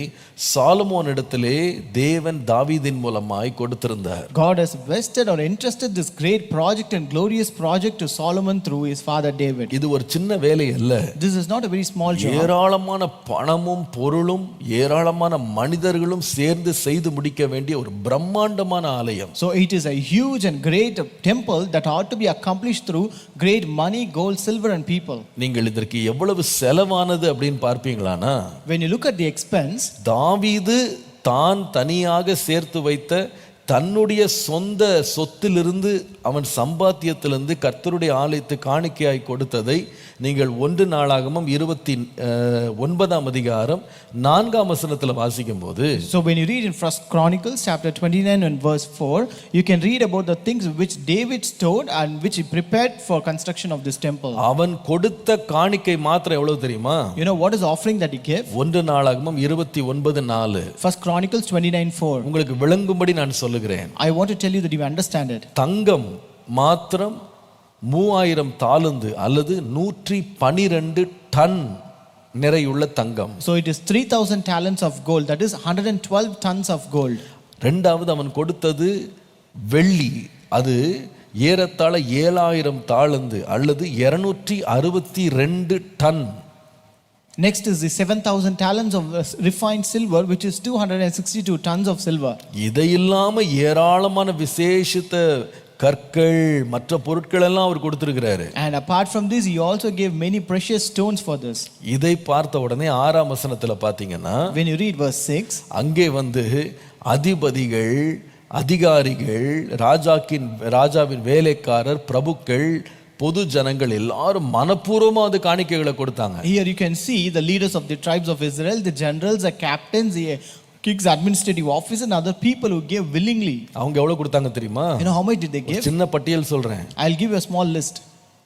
சாலமோன் இடத்திலே தேவன் தாவீதின் மூலமாய் கொடுத்திருந்தார். God has vested or entrusted this great project and glorious project to Solomon through his father David. இது ஒரு சின்ன வேலை அல்ல. This is not a very small job. ஏராளமான பணமும் பொருளும் ஏராளமான மனிதர்களும் சேர்ந்து செய்து முடிக்க வேண்டிய ஒரு பிரம்மாண்டமான ஆலயம். So it is a huge and great temple that ought to be accomplished through great money, gold, silver and people. நீங்கள் இதற்கு எவ்வளவு செலவானது அப்படின்னு பார்ப்பீங்களானா, when you look at the expense, தாவீது தான் தனியாக சேர்த்து வைத்த தன்னுடைய சொந்த சொத்திலிருந்து அவன் சம்பாத்தியத்திலிருந்து கர்த்தருடைய ஆலயத்தை காணிக்கையாய் கொடுத்ததை நீங்கள் 1 நாளாகமம் 29 அதிகாரம் 4 வசனத்தில் வாசிக்கும் போது, so when you read in First Chronicles chapter 29 and verse 4, you can read about the things which David stored and which he prepared for construction of this temple. அவன் கொடுத்த காணிக்கை மாத்திரம் எவ்வளவு தெரியுமா? You know what is offering that he gave? 1 நாளாகமம் 29:4. First Chronicles 29:4. உங்களுக்கு விளங்கும்படி நான் சொல்லுகிறேன். I want to tell you that you understand it. தங்கம் மாத்திரம் 3000 தாலந்து அல்லது 112 டன் நிறையுள்ள தங்கம். So it is 3000 talents of gold, that is 112 tons of gold. இரண்டாவது அவன் கொடுத்தது வெள்ளி, அது ஏறத்தாழ 7000 தாலந்து அல்லது 262 ton. Next is the 7000 talents of refined silver, which is 262 tons of silver. இதை இல்லாம ஏராளமான விசேஷித்த கற்கள் மற்ற பொருட்கள் எல்லாம் அவர் கொடுத்திருக்கிறாரு. And apart from this, he also gave many precious stones for this. இதை பார்த்த உடனே 6 வசனத்துல பாத்தீங்கன்னா, when you read verse 6, அங்கே வந்து அதிபதிகள், அதிகாரிகள், ராஜாவின் வேலைக்காரர், பிரபுக்கள், பொது ஜனங்கள் எல்லாரும் மனப்பூர்வமா அது காணிக்கைகளை கொடுத்தாங்க. Here you can see the leaders of the tribes of Israel, the generals, the captains, the king's administrative officers and other people who gave willingly. அவங்க எவ்வளவு கொடுத்தாங்க தெரியுமா? You know how much did they give? சின்ன பட்டியல் சொல்றேன். I'll give you a small list.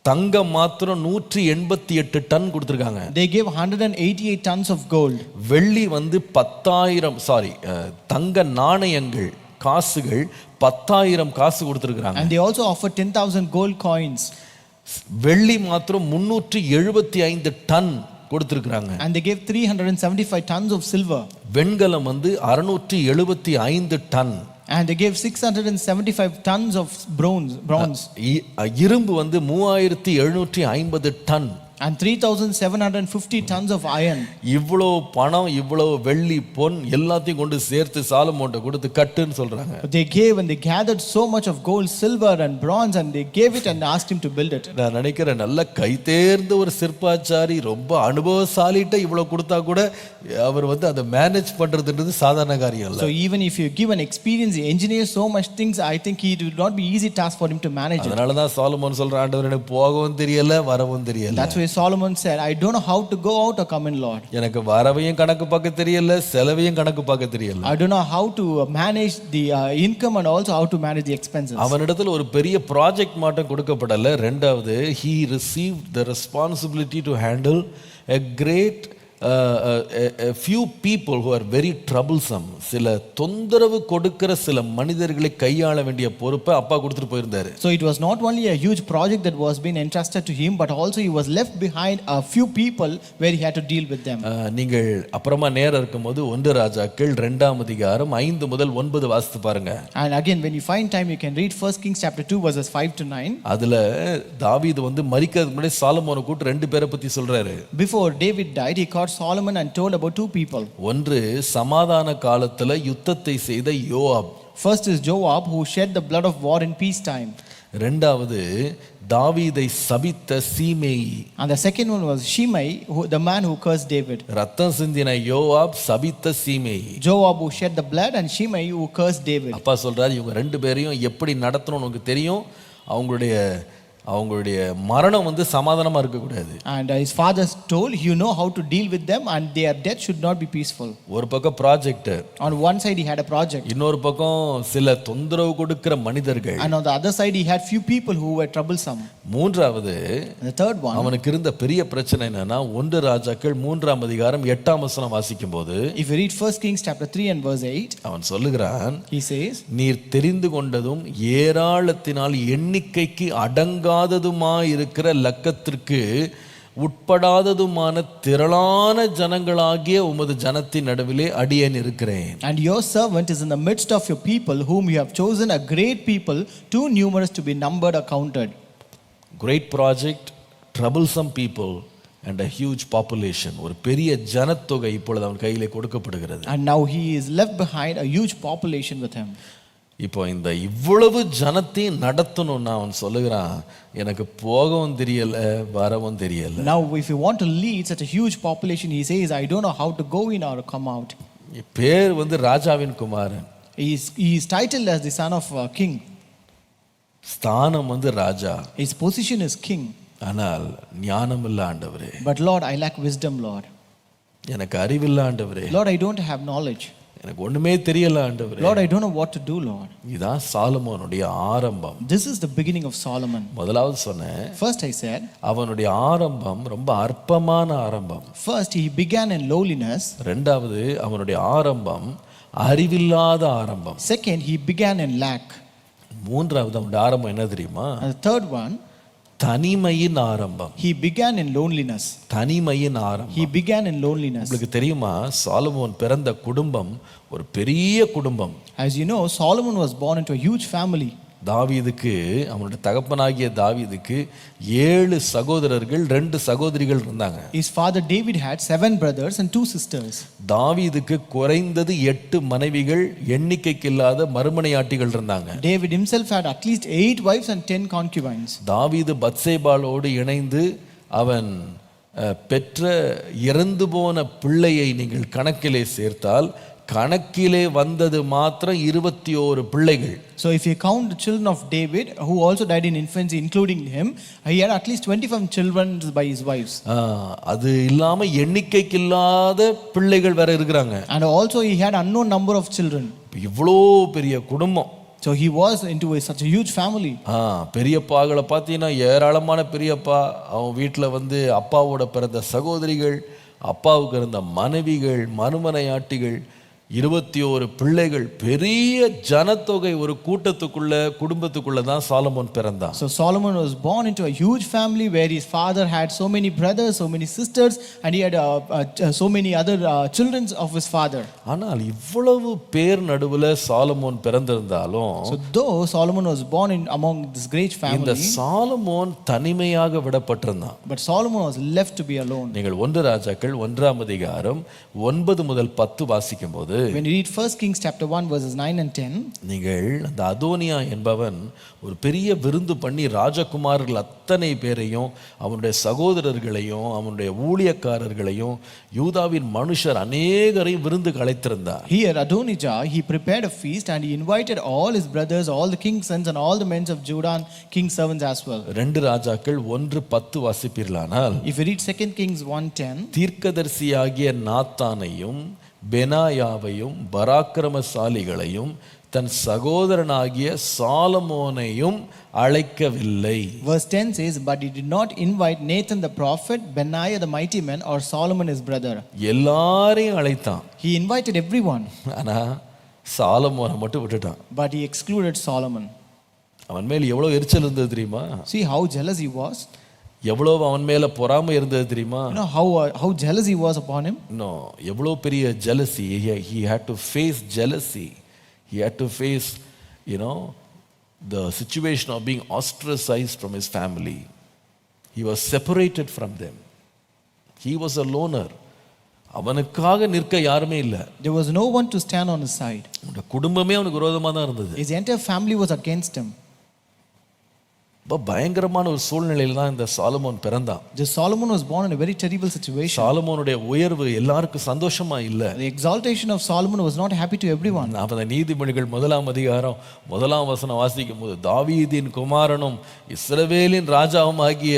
தங்கம் மாத்திரம் 188 ton கொடுத்திருக்காங்க. They gave 188 tons of gold. வெள்ளி வந்து 10,000 தங்க நாணயங்கள், காசுகள் 10,000 காசு கொடுத்திருக்காங்க. And they also offered 10,000 gold coins. வெள்ளி மாத்திரம் 375 டன் கொடுத்திருக்காங்க. And they gave 375 tons of silver. வெண்கலம் வந்து 675 ton. And they gave 675 tons of bronze. இரும்பு வந்து 3750 ton. and 3,750 tons of iron. இவ்வளோ பணம், இவ்வளோ வெள்ளி, பொன் எல்லாத்தையும் கொண்டு சேர்த்து சாலமோன்ட்ட கொடுத்து கட்டுன்னு சொல்றாங்க. They gave and they gathered so much of gold, silver and bronze and they gave it and asked him to build it. நான் நினைக்கிறேன் நல்ல கை தேர்ந்த ஒரு சிற்பாச்சாரி, ரொம்ப அனுபவசாலிட்ட இவ்வளோ கொடுத்தா கூட அவர் வந்து அதை மேனேஜ் பண்றதுன்றது சாதாரண காரியம் இல்லை. So even if you give an experienced engineer so much things, I think it will not be easy task for him to manage it. அதனால தான் சாலமோன் சொல்ற, ஆண்டவர் எனக்கு போகவும் தெரியல வரவும் தெரியல. That's why Solomon said, I don't know how to go out or come in, Lord. எனக்கு வரவையும் கணக்கு பார்க்க தெரியல, செலவையும் கணக்கு பார்க்க தெரியல. I don't know how to manage the income and also how to manage the expenses. அவனிடத்தில் ஒரு பெரிய ப்ராஜெக்ட் மட்டும் கொடுக்கப்படல. ரெண்டாவது, he received the responsibility to handle a great a few people who are very troublesome. சில தொந்தரவு கொடுக்கிற சில மனிதர்களை கையாள வேண்டிய பொறுப்பை அப்பா கொடுத்துட்டு போயிருந்தாரு. So it was not only a huge project that was being entrusted to him, but also he was left behind a few people where he had to deal with them. நீங்கள் அப்புறமா நேரம் இருக்கும்போது 1 ராஜாக்கள் 2ஆம் அதிகாரம் 5 முதல் 9 வாசித்து பாருங்க. And again, when you find time, you can read 1 Kings chapter 2 verses 5 to 9. அதுல தாவீது வந்து மரிக்கிறதுக்கு முன்னாடி சாலமோனை கூப்பிட்டு 2 பேரை பத்தி சொல்றாரு. Before David died, he called Solomon and told about 2 people. ஒன்று சமாதான காலத்துல யுத்தத்தை செய்த யோவாப். First is Joab, who shed the blood of war in peace time. இரண்டாவது தாவீதை சபித்த சீமேயி. And the second one was Shimei, the man who cursed David. ரத்தம் சிந்தின யோவாப் சபித்த சீமேயி. Joab who shed the blood and Shimei who cursed David. அப்பா சொல்றாரு, இவங்க 2 பேரையும் எப்படி நடத்தணும்னு உனக்கு தெரியும். அவங்களுடைய மரணம் வந்து சமாதானமா இருக்க கூடாது. And his father told, you know how to deal with them and their death should not be peaceful. ஒரு பக்கம் project, on one side he had a project, இன்னொரு பக்கம் சில தொந்தரவு கொடுக்கிற மனிதர்கள், and on the other side he had few people who were troublesome. மூன்றாவது, the third one, அவனுக்கு இருந்த பெரிய பிரச்சனை என்னன்னா 1 ராஜாக்கள் 3ஆம் அதிகாரம் 8ஆம் வசனம் வாசிக்கும்போது, if you read 1 Kings chapter 3 and verse 8, அவன் சொல்லுகிறான், he says, நீர் தெரிந்து கொண்டதும் ஏராளத்தினால் எண்ணிக்கைக்கு அடங்காததுமாய் இருக்கிற லக்கத்திற்கு உட்படாததுமான திரளான ஜனங்களாகிய உமது ஜனத்தின் நடுவிலே அடியேன் இருக்கிறேன். and your servant is in the midst of your people whom you have chosen, a great people, too numerous to be numbered or counted. Great project, troublesome people and a huge population. ஒரு பெரிய ஜனத்தொகை இப்பொழுது அவன் கையிலே கொடுக்கப்படுகிறது. and now he is left behind a huge population with him. இப்போ இந்த இவ்வளவு ஜனத்தையும் நடத்தணும்னா அவன் சொல்லுகிறான், எனக்கு போகவும் தெரியல வரவும் தெரியல. now if you want to lead such a huge population, he says, I don't know how to go in or come out. பேர் வந்து ராஜாவின் குமாரன், he is titled as the son of a king, ஸ்தானம் வந்து ராஜா, his position is king, ஆனால் ஞானம் இல்ல ஆண்டவரே, but Lord, I lack wisdom, Lord. எனக்கு அறிவில்ல ஆண்டவரே, Lord, I don't have knowledge, எனக்கு ஒண்ணுமே தெரியல ஆண்டவரே. Lord, I don't know what to do, Lord. இதான் சாலமோனுடைய ஆரம்பம். This is the beginning of Solomon. முதலாவது சொன்னேன், First I said, அவனுடைய ஆரம்பம் ரொம்ப அற்பமான ஆரம்பம். first he began in lowliness. ரெண்டாவது அவனுடைய ஆரம்பம் அறிவில்லாத ஆரம்பம். Second, he began in lack. மூன்றாவது அவனுடைய ஆரம்பம் என்ன தெரியுமா? And the third one, தனிமையின் ஆரம்பம். he began in loneliness. தனிமையின் ஆரம்பம். He began in loneliness. உங்களுக்கு தெரியுமா, சாலமோன் பிறந்த குடும்பம் ஒரு பெரிய குடும்பம். As you know, Solomon was born into a huge family. தாவீதுக்கு, அவனுடைய தகப்பனாகிய தாவீதுக்கு 7 சகோதரர்கள் 2 சகோதரிகள் இருந்தாங்க. His father David had 7 brothers and 2 sisters. தாவீதுக்கு குறைந்தது 8 மனைவிகள், எண்ணிக்கைக்கு இல்லாத மறுமனையாட்டிகள் இருந்தாங்க. David himself had at least 8 wives and 10 concubines. தாவீது பத்சேபாளோடு இணைந்து அவன் பெற்ற இறந்து போன பிள்ளையை நீங்கள் கணக்கிலே சேர்த்தால் கணக்கிலே வந்தது மாத்திரம் 21 பிள்ளைகள். So if you count the children of David who also died in infancy including him, he had at least 25 children by his wives. அது இல்லாம எண்ணிக்கைக்கு இல்லாத பிள்ளைகள் வேற இருக்கிறாங்க. And also he had unknown number of children. இவ்வளோ பெரிய குடும்பம். So he was into such a huge family. பெரியப்பாகளை பார்த்தீங்கன்னா ஏராளமான பெரியப்பா, அவன் வீட்டில் வந்து அப்பாவோட பிறந்த சகோதரிகள், அப்பாவுக்கு இருந்த மனைவிகள், மறுமனையாட்டிகள், 21 பிள்ளைகள், பெரிய ஜனத்தொகை, ஒரு குடும்பத்துக்குள்ள தான் சாலமோன் பிறந்தான். So Solomon was born into a huge family where his father had so many brothers, so many sisters, and he had so many other children of his father. ஆனால் இவ்வளவு பேர் நடுவுல சாலமோன் பிறந்திருந்தாலும், So though Solomon was born in among this great இந்த family, Solomon தனிமையாக விடப்பட்டிருந்தான். but Solomon was left to be alone. நீங்கள் 1 ராஜாக்கள் 1ஆம் அதிகாரம் 9 முதல் 10 வாசிக்கும் போது, When you read 1 Kings chapter 1 verses 9 and 10, நீங்கள் அந்த அதோனியா என்பவன் ஒரு பெரிய விருந்து பண்ணி ராஜகுமாரர்கள் அத்தனை பேரையும், அவனுடைய சகோதரர்களையும், அவனுடைய ஊழியக்காரர்களையும், யூதாவின் மனுஷர் அநேகரையும் விருந்துக்கு அழைத்திருந்தார். here Adonijah, he prepared a feast and he invited all his brothers, all the king's sons and all the men of Judah and king's servants as well. 2 ராஜாக்கள் 1:10 வாசிப்பீர்களானால், If you read 2 Kings 1:10, தீர்க்கதரிசியாகிய நாத்தானையும் பெனாயாவையும் பராக்கிரமசாலிகளையும் தன் சகோதரனாகிய சாலமோனையும் அழைக்கவில்லை. verse 10 says, but he did not invite Nathan the prophet, Benaiah the mighty man, or Solomon his brother. எல்லாரையும் அழைத்தான், He invited everyone, ஆனா சாலமோனை மட்டும் விட்டுட்டான். but he excluded Solomon. அவன் மேல் எவ்வளவு எரிச்சல் இருந்தது தெரியுமா? See how jealous he was. எவ்வளவு அவன் மேல பொறாமை இருந்தது தெரியுமா? You know how jealous he was upon him. No, எவ்வளவு பெரிய jealousy. He had to face jealousy. He had to face, the situation of being ostracized from his family. He was separated from them. He was a loner. அவனுக்காக நிற்க யாருமே இல்லை. There was no one to stand on his side. அவனுடைய குடும்பமே அவனுக்கு விரோதமா தான் இருந்தது. His entire family was against him. பயங்கரமான ஒரு சூழ்நிலையில தான் இந்த சாலமோன் பிறந்தான். Just Solomon was born in a very terrible situation. சாலமோனுடைய உயர்வு எல்லாருக்கும் சந்தோஷமா இல்ல. The exaltation of Solomon was not happy to everyone. அப்ப நீதிமொழிகள் 1ஆம் அதிகாரம் 1ஆம் வசனம் வாசிக்கும் போது, தாவீதின் குமாரனும் இஸ்ரவேலின் ராஜாவும் ஆகிய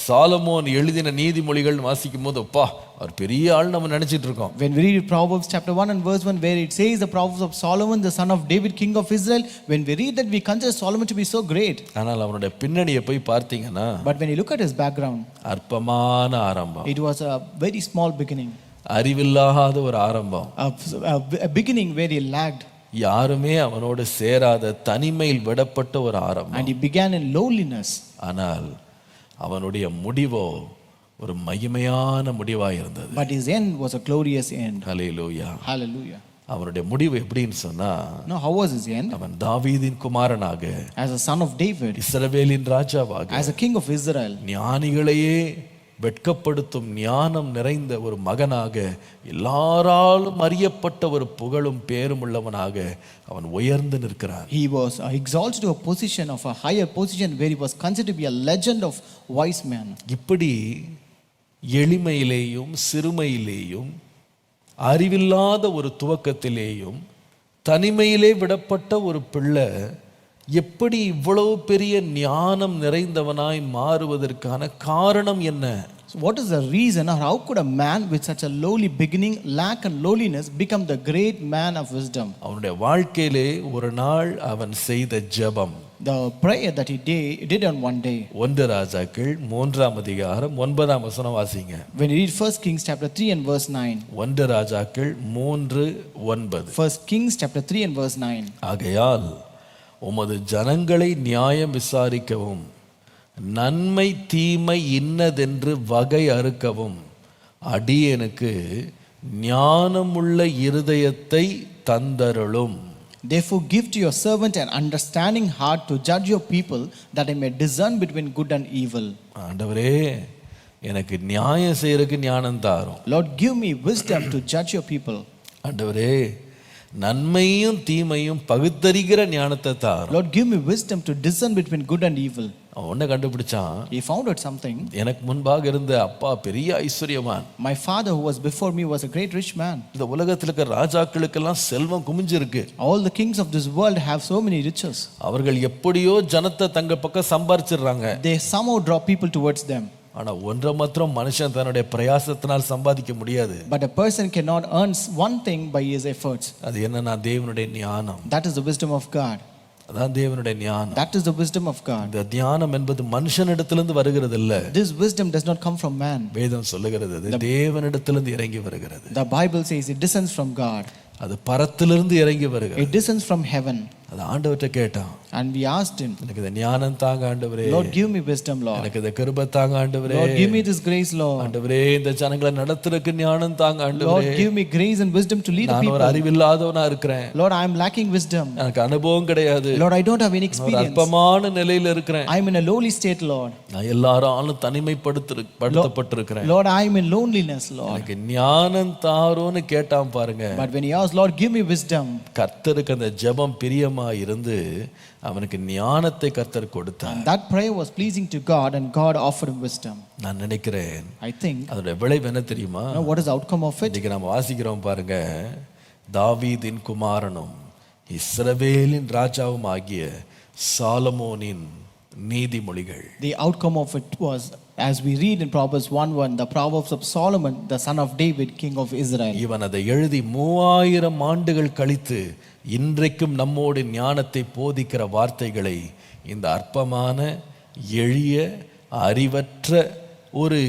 சாலமோன் எழுதின நீதிமொழிகள் வாசிக்கும் போது, அவர் பெரிய ஆள் நம்ம நினைச்சிட்டு இருக்கோம். When we read Proverbs chapter 1 and verse 1 where it says the Proverbs of Solomon the son of David king of Israel, when we read that we consider Solomon to be so great. ஆனால் அவனுடைய பின்னணியை போய் பார்த்தீங்கன்னா, But when you look at his background, அற்பமான ஆரம்பம். it was a very small beginning. அறிவில்லாத ஒரு ஆரம்பம். A beginning where he lagged. யாருமே அவனோடு சேராத தனிமையில் விடப்பட்ட ஒரு ஆரம்பம். And he began in lowliness. ஆனால் அவனுடைய முடிவோ ஒரு மகிமையான முடிவாய் இருந்தது. But his end was a glorious end. Hallelujah. Hallelujah. அவனுடைய முடிவு எப்படின்னு சொன்னா, Now how was his end? அவன் தாவீதின் குமாரனாக, As a son of David, இஸ்ரவேலின் ராஜாவாக, as a king of Israel, ஞானிகளையே வெட்கப்படுத்தும் ஞானம் நிறைந்த ஒரு மகனாக, எல்லாராலும் அறியப்பட்ட ஒரு புகழும் பேரும் உள்ளவனாக அவன் உயர்ந்து நிற்கிறான். he was exalted to a position of a higher position where he was considered to be a legend of wise men. இப்படி எளிமையிலேயும் சிறுமையிலேயும் அறிவில்லாத ஒரு துவக்கத்திலேயும் தனிமையிலே விடப்பட்ட ஒரு பிள்ளை எப்படி இவ்வளவு பெரிய ஞானம் நிறைந்தவனாய் மாறுவதற்கான காரணம் என்ன? So what is the reason, or how could a man with such a lowly beginning, lack and lowliness, become the great man of wisdom? அவனுடைய வாழ்க்கையிலே ஒரு நாள் அவன் செய்த ஜெபம், The prayer that he did on one day. 1 ராஜாக்கள் 3ஆம் அதிகாரம் 9ஆம் வசனம் வாசிங்க. When you read 1 Kings chapter 3 and verse 9. 1 ராஜாக்கள் 3:9. 1 Kings chapter 3 and verse 9. ஆகையால் உமது ஜனங்களை நியாயம் விசாரிக்கவும், நன்மை தீமை இன்னதென்று வகை அறுக்கவும் அடியேனுக்கு ஞானமுள்ள இருதயத்தை தந்தருளும். Therefore give to your servant an understanding heart to judge your people, that I may discern between good and evil. ஆண்டவரே, எனக்கு நியாயம் செய்யறதுக்கு ஞானம் தாரும். Lord, give me wisdom to judge your people. ஆண்டவரே, நன்மையும் தீமையும் பகுத்தறிகிற ஞானத்தை தாரும். Lord, give me wisdom to discern between good and evil. அவன் கண்டுபிடிச்சான். He found out something. எனக்கு முன்பாக இருந்த அப்பா பெரிய ஐஸ்வர்யவான். My father who was before me was a great rich man. இந்த உலகத்தில் இருக்கிற ராஜாக்களுக்கெல்லாம் செல்வம் குமிஞ்சிருக்கு. All the kings of this world have so many riches. அவர்கள் எப்படியோ ஜனத்தை தங்க பக்கம் சம்பாரிச்சிடுறாங்க. They somehow draw people towards them. ஆனா ஒன்றை மாத்திரம் மனுஷன் தன்னுடைய பிரயாசத்தினால் சம்பாதிக்க முடியாது. But a person cannot earn one thing by his efforts. அது என்னன்னா தேவனுடைய ஞானம். That is the wisdom of God. அதான் தேவனுடைய ஞானம். That is the wisdom of God. இந்த ஞானம் என்பது மனுஷனிடத்திலிருந்து வருகிறது இல்ல. This wisdom does not come from man. வேதம் சொல்லுகிறது அது தேவனிடத்திலிருந்து இறங்கி வருகிறது. The Bible says it descends from God. அது பரத்திலிருந்து இறங்கி வருகிறது. It descends from heaven. அது ஆண்டவர்கிட்ட கேட்டான். And we asked him, எனக்கு இந்த ஞானம் தாங்க ஆண்டவரே, Lord, give me wisdom, Lord. எனக்கு இந்த கிருபை தாங்க ஆண்டவரே, Lord, give me this grace, Lord. ஆண்டவரே இந்த ஜனங்களை நடத்துறதுக்கு ஞானம் தாங்க Lord, ஆண்டவரே, give me grace and wisdom to lead the நான் ஒரு people. அறிவில்லாதவனா இருக்கிறேன், Lord, I am lacking wisdom. எனக்கு அனுபவம் கிடையாது, Lord, I don't have any ஒரு experience. அற்பமான நிலையில இருக்கிறேன், I am in a lowly state, Lord. நான் எல்லாராலும் தனிமைப்படுத்தப்பட்டிருக்கிறேன், Lord, I am in loneliness, Lord. எனக்கு ஞானம் தாரோன்னு கேட்டான் பாருங்க. But when he asked, Lord, give me wisdom, கர்த்தருக்கு அந்த ஜெபம் பிரியமா இருந்து அவனுக்கு ஞானத்தை கர்த்தர் கொடுத்தார். and that prayer was pleasing to God, and God offered him wisdom. நான் நினைக்கிறேன் I think, அதோட விளைவு என்ன தெரியுமா? you know, what is the outcome of it? இன்னைக்கு நம்ம வாசிக்கிறோம் பாருங்க, தாவீதின் குமாரனும் இஸ்ரவேலின் ராஜாவும் ஆகிய சாலமோனின் நீதிமொழிகள். The outcome of it was, as we read in Proverbs 1:1, the Proverbs of Solomon, the son of David, king of Israel. இவன் அதை எழுதி 3000 ஆண்டுகள் கழித்து இன்றைக்கும் நம்மோடு ஞானத்தை போதிக்கிற வார்த்தைகளை இந்த அற்பமான எளிய அறிவற்ற ஒரு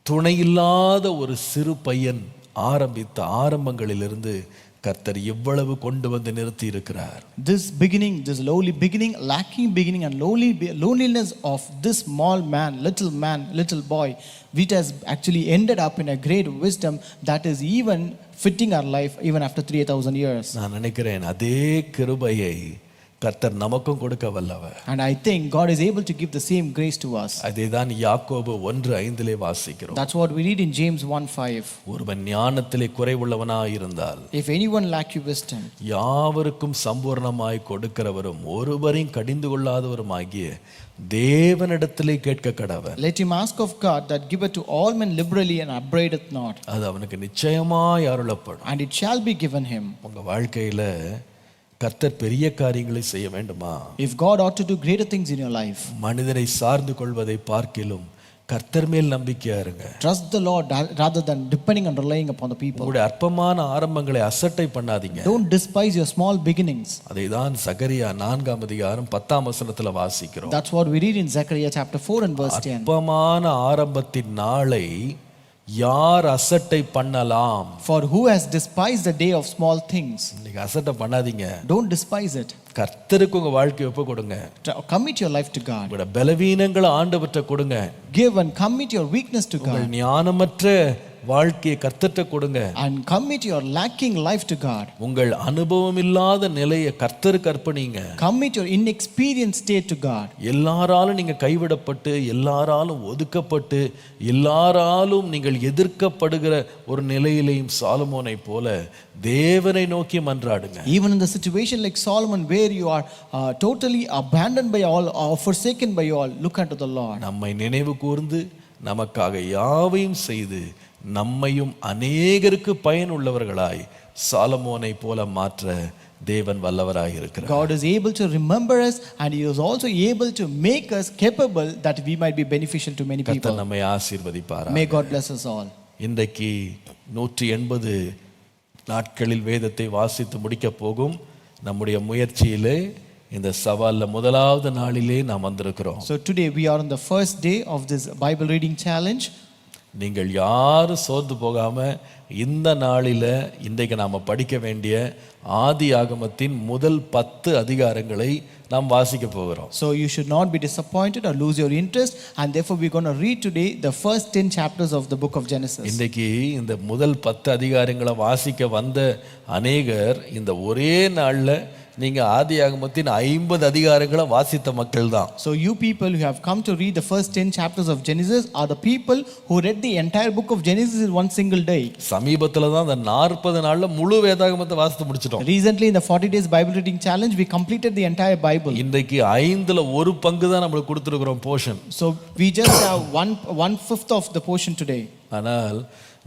துணையில்லாத ஒரு சிறு பையன் ஆரம்பித்த ஆரம்பங்களிலிருந்து கர்த்தர் இவ்வளவு கொண்டு வந்து நிறுத்தி இருக்கிறார். This beginning, this lowly beginning, lacking beginning, and loneliness of this small man, little boy, which has actually ended up in a great wisdom that is even fitting our life even after 3,000 years. நான் நினைக்கிறேன் அதே கிருபையை கர்த்தர் நமக்கும் கொடுக்க வல்லவர். And I think God is able to give the same grace to us. அதேதான் யாக்கோபு 1:5 வாசிக்கிறோம். That's what we read in James 1:5. ஒருவன் ஞானத்திலே குறைவுள்ளவனாய் இருந்தால், If anyone lack you wisdom, யாவருக்கும் சம்பூர்ணமாய் கொடுக்கிறவரும் ஒருவரையும் கடிந்து கொள்ளாதவருமாகிய தேவனிடத்திலே கேட்க கடவன். let him ask of God that giveth to all men liberally and upbraideth not, அது அவனுக்கு நிச்சயமாய் அருளப்படும். and it shall be given him. உங்க வாழ்க்கையில கர்த்தர் பெரிய காரியங்களை செய்ய வேண்டுமா? If God ought to do greater things in your life, மனிதனை சார்ந்து கொள்வதை பார்க்கிலும் கர்த்தர் மேல் நம்பிக்கையா இருங்க. trust the Lord rather than depending and relying upon the people. உங்களுடைய அற்பமான ஆரம்பங்களை அசட்டை பண்ணாதீங்க. Don't despise your small beginnings. அதைதான் சகரியா 4:10 வாசிக்கிறோம். That's what we read in Zechariah chapter 4 and verse 10. அற்பமான ஆரம்பத்தின் நாளை யார் அசட்டை பண்ணலாம்? For who has despised the day of small things? நீங்க அசட்டை பண்ணாதீங்க. Don't despise it. கர்த்தருக்கு உங்க வாழ்க்கையை ஒப்பு கொடுங்க. Commit your life to God. உங்களோட பலவீனங்களை ஆண்டவர்ட்ட கொடுங்க. Give and commit your weakness to God. உங்கள் ஞானமற்ற வாழ்க்கையை கர்த்தர்ட்ட கொடுங்க. And commit your lacking life to God. உங்கள் அனுபவம் இல்லாத நிலையை கர்த்தருக்கு அர்ப்பணிங்க. Commit your inexperienced state to God. எல்லாராலும் நீங்க கைவிடப்பட்டு, எல்லாராலும் ஒதுக்கப்பட்டு, எல்லாராலும் நீங்கள் எதிர்க்கப்படுகிற ஒரு நிலையிலையும் சாலமோனை போல தேவனை நோக்கி மன்றாடுங்க. Even in the situation like Solomon, where you are totally abandoned by all or forsaken by all, look unto the Lord. நம்மை நினைவு கூர்ந்து நமக்காக யாவையும் செய்து நம்மையும் அநேகருக்கு பயனுள்ளவர்களாய் சாலமோனை போல மாற்ற தேவன் வல்லவராய் இருக்கிறார். God is able to remember us, and he is also able to make us capable that we might be beneficial to many people. கர்த்தர் நம்மை ஆசீர்வதிப்பாராக. May God bless us all. இன்றைக்கு 180 நாட்களில் வேதத்தை வாசித்து முடிக்க போகும் நம்முடைய முயற்சியிலே இந்த சவால்ல முதலாவது நாளிலே நாம் வந்திருக்கிறோம். So today we are on the first day of this Bible reading challenge. நீங்கள் யாரும் சோர்ந்து போகாம இந்த நாளில இன்றைக்கு நாம படிக்க வேண்டிய ஆதி ஆகமத்தின் முதல் 10 அதிகாரங்களை நாம் வாசிக்க போகிறோம். So you should not be disappointed or lose your interest, and therefore we're going to read today the first 10 chapters of the book of Genesis. இன்றைக்கு இந்த முதல் 10 அதிகாரங்களை வாசிக்க வந்த அநேகர் இந்த ஒரே நாள்ல நீங்க ஆதியாகமத்தின் 50 அதிகாரங்களை வாசித்த மக்கள் தான். So you people who have come to read the first 10 chapters of Genesis are the people who read the entire book of Genesis in one single day. சமீபத்துல தான் அந்த 40 நாள்ல முழு வேதாகமத்தை வாசித்து முடிச்சிட்டோம். Recently in the 40 days Bible reading challenge we completed the entire Bible. இன்றைக்கு 5ல ஒரு பங்கு தான் நமக்கு கொடுத்திருக்கிறோம் portion. So we just have one fifth of the portion today. ஆனால்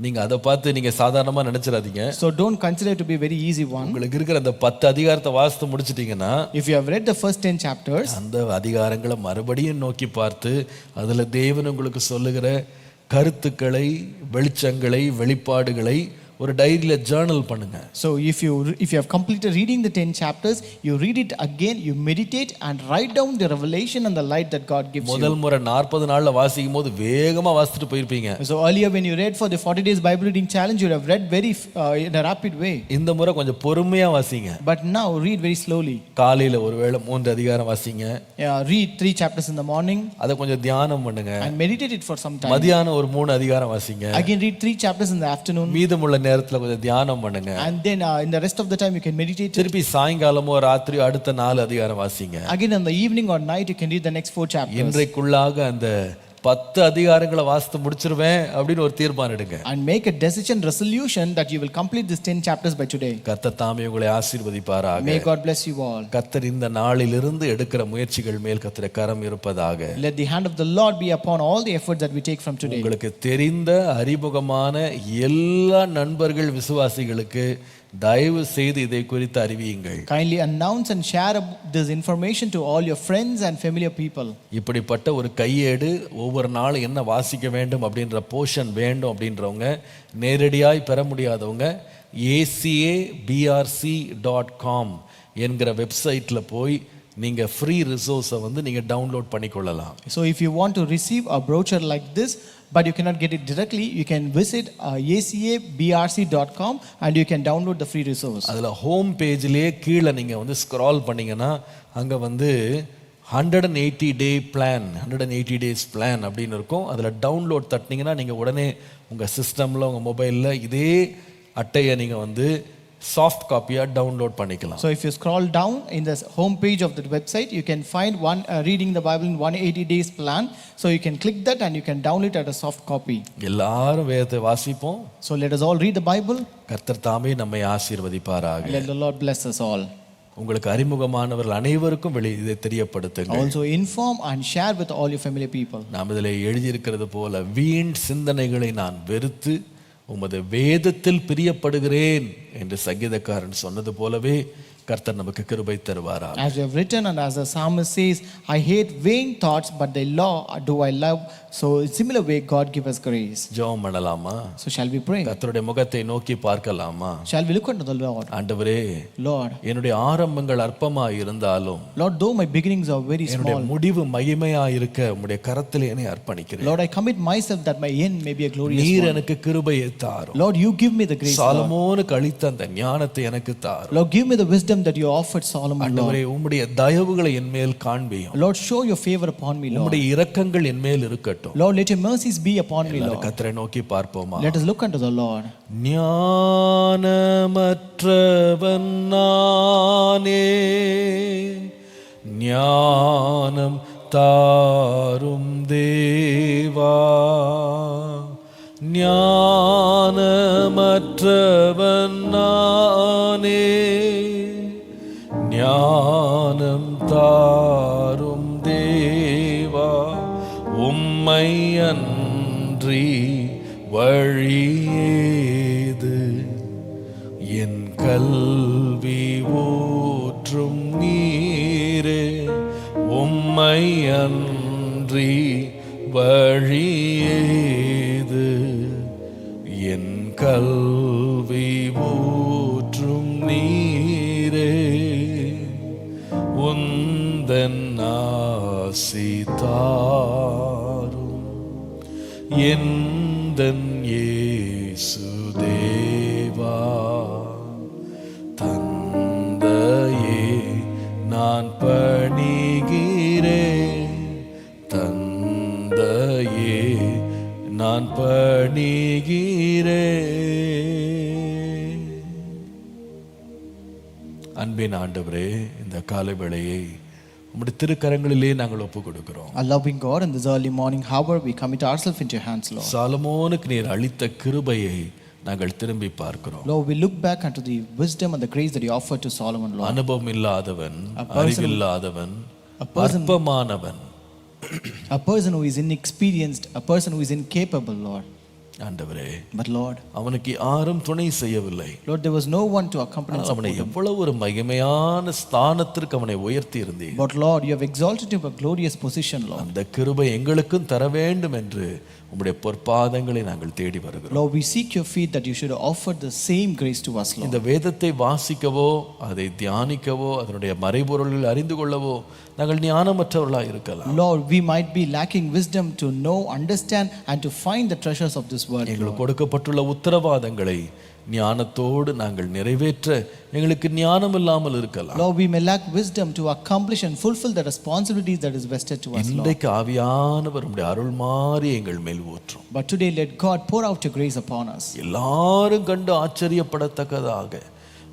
நீங்க அதை பார்த்து நீங்க சாதாரணமா நினைச்சிடாதீங்க. So don't consider it to be a very easy one. உங்களுக்கு இருக்கிற அந்த 10 அதிகாரத்தை வாசித்து முடிச்சிட்டீங்கன்னா, if you have read the first 10 chapters, அந்த அதிகாரங்களை மறுபடியும் நோக்கி பார்த்து அதுல தேவன் உங்களுக்கு சொல்லுகிற கருத்துக்களை, வெளிச்சங்களை, வெளிப்பாடுகளை ஒரு டைரியில ஜர்னல் பண்ணுங்க. So if you have completed reading the 10 chapters, you read it again, you meditate and write down the revelation and the light that God gives you. முதல் முறை 40 நாள்ல வாசிக்கும் போது வேகமா வாசிட்டு போயிருப்பீங்க. So earlier when you read for the 40 days Bible reading challenge, you would have read very in a rapid way. இந்த முறை கொஞ்சம் பொறுமையா வாசிங்க. But now read very slowly. காலையில ஒருவேளை 3 அதிகாரம் வாசிங்க. Read 3 chapters in the morning. அத கொஞ்சம் தியானம் பண்ணுங்க. And meditate it for some time. மதியானம் ஒரு 3 அதிகாரம் வாசிங்க. Again read 3 chapters in the afternoon. மீதமுள்ள நேரத்துல கொஞ்சம் தியானம் பண்ணுங்க. And then in the rest of the time you can meditate. திருப்பி சாயங்காலமோ ராத்திரியோ அடுத்த 4 அதிகாரம் வாசிங்க. Again in the evening or night you can read the next 4 chapters. இன்றைக்குள்ளாக அந்த 10 அதிகாரங்களை வாசித்து முடிச்சிருவேன் அப்படின்னு ஒரு தீர்மானம் எடுங்க. And make a decision resolution that you will complete this 10 chapters by today. கர்த்தர் தாமே உங்களை ஆசீர்வதிப்பாராக. May God bless you all. கர்த்தர் இந்த நாளிலிருந்து எடுக்கிற முயற்சிகள் மேல் கர்த்தருடைய கரம் இருப்பதாக. Let the hand of the Lord be upon all the efforts that we take from today. உங்களுக்கு தெரிந்த அறிமுகமான எல்லா நண்பர்கள் விசுவாசிகளுக்கு தயவு செய்து இதை குறித்து அறிவியுங்கள். Kindly announce and share this information to all your friends and familiar people. இப்படிப்பட்ட ஒரு கையேடு ஒவ்வொரு நாளும் என்ன வாசிக்க வேண்டும் அப்படின்ற போர்ஷன் வேண்டும் அப்படின்றவங்க நேரடியாய் பெற முடியாதவங்க acabrc.com என்கிற வெப்சைட்ல போய் நீங்க ஃப்ரீ ரிசோர்ஸை வந்து நீங்க download பண்ணிக்கொள்ளலாம். So if you want to receive a brochure like this but you cannot get it directly, you can visit acabrc.com and you can download the free resource. அதுல ஹோம் பேஜ்லயே கீழே நீங்க வந்து ஸ்க்ரால் பண்ணீங்கன்னா அங்க வந்து 180 டே plan 180 days plan அப்படின்னு இருக்கும். அதில் டவுன்லோட் தட்டினீங்கன்னா நீங்கள் உடனே உங்கள் சிஸ்டமில் உங்கள் மொபைலில் இதே அட்டையை நீங்கள் வந்து சாஃப்ட் காப்பியாக டவுன்லோட் பண்ணிக்கலாம். So if you scroll down in the home page of the website, you can find reading the Bible in 180 days plan. So you can click that and you can download it as a soft copy. எல்லாரும் வேதத்தை வாசிப்போம். So let us all read the Bible. கர்த்தர் தாமே நம்மை ஆசீர்வதிப்பாராக. Let the Lord bless us all. உங்களுக்கு அறிமுகமானவர்கள் அனைவருக்கும் இதை தெரியப்படுத்துங்க. Also inform and share with all your family people. நாம் இதில் எழுதியிருக்கிறது போல வீண் சிந்தனைகளை நான் வெறுத்து உமது வேதத்தில் பிரியப்படுகிறேன் என்று சங்கீதக்காரன் சொன்னது போலவே கர்த்தர் நமக்கு கிருபை தருவாராக. As we have written and as the psalmist says, I hate vain thoughts but thy law do I love. So in similar way God give us grace. ஜெபம் பண்ணலாமா? So shall we pray? கர்த்தருடைய முகத்தை நோக்கி பார்க்கலாமா? Shall we look unto the Lord? ஆண்டவரே, Lord, என்னுடைய ஆரம்பங்கள் அற்பமாய் இருந்தாலும் Lord, though my beginnings are very என்னுடைய small, முடிவு மகிமையாய் இருக்க உம்முடைய கரத்திலே என்னை அர்ப்பணிக்கிறேன். Lord, I commit myself that my end may be a glorious நீர் one. எனக்கு கிருபையை தாரும். Lord, you give me the grace. Lord. சாலமோனுக்கு அளித்த அந்த ஞானத்தை எனக்கு தாரும். Lord, give me the wisdom that you offered Solomon. ஆண்டவரே, Lord, உம்முடைய தயவுகளை என் மேல் காண்பியும். Lord, show your favor upon me, Lord. உம்முடைய இரக்கங்கள் என் மேல் இருக்கட்டும். Lord, let your mercies be upon me, Lord. கர்த்தரை நோக்கி பார்ப்போமா? Let us look unto the Lord. ஞானமற்றவன் நானே, ஞானம் தாரும் தேவா. ஞானமற்றவன் நானே, ஞானம் தாரும் தேவா. உம்மை அன்றி வழியேது, என் கல்வி ஊற்றும் நீரே. உம்மை அன்றி வழியேது, என் கல்வி ஊற்றும் நீரே. உந்தன் ஆசி தாரும் எந்தன் இயேசு தேவா. தந்தையே நான் பணிகிறேன், தந்தையே நான் பணிகிறேன். அன்பின் ஆண்டவரே, இந்த காலை வேளையை உம்முடைய திருக்கரங்களிலே நாங்கள் ஒப்பு கொடுக்கிறோம். Our loving God, in this early morning hour we commit ourselves into your hands, Lord. சாலமோனுக்கு நீர் அளித்த கிருபையை நாங்கள் திரும்பி பார்க்கிறோம். Lord, we look back unto the wisdom and the grace that you offered to Solomon, Lord. அனுபவம் இல்லாதவன், அறிவில்லாதவன், அற்பமானவன், a person who is inexperienced, a person who is incapable, Lord. ஆண்டவரே, But Lord, அவனுக்கு யாரும் துணை செய்யவில்லை. Lord, there was no one to accompany and அவனை support him. எவ்வளவு ஒரு மகிமையான ஸ்தானத்திற்கு அவனை உயர்த்தி இருந்தீர். But Lord, you have exalted him to a glorious position, Lord. அந்த கிருபை எங்களுக்கும் தர வேண்டும் என்று உம்முடைய பொற்பாதங்களை நாங்கள் தேடி வருகிறோம். Lord, we seek your feet that you should offer the same grace to us, Lord. இந்த வேதத்தை வாசிக்கவோ அதை தியானிக்கவோ அதனுடைய மறைபொருள்கள் அறிந்து கொள்ளவோ நாங்கள் ஞானமற்றவர்களாக இருக்கலாம். Lord, we might be lacking wisdom to know, understand and to find the treasures of this world. எங்களுக்கு கொடுக்கப்பட்டுள்ள உத்தரவாதங்களை ஞானத்தோடு நாங்கள் நிறைவேற்ற எங்களுக்கு ஞானம் இல்லாமல் இருக்கலாம். Lord, we may lack wisdom to accomplish and fulfill the responsibilities that is vested to us, Lord. இன்றைக்கு ஆவியானவர் உம்முடைய அருள் மாறி எங்கள் மேல் ஊற்றும். But today let God pour out your grace upon us. எல்லாரும் கண்டு ஆச்சரியப்படத்தக்கதாக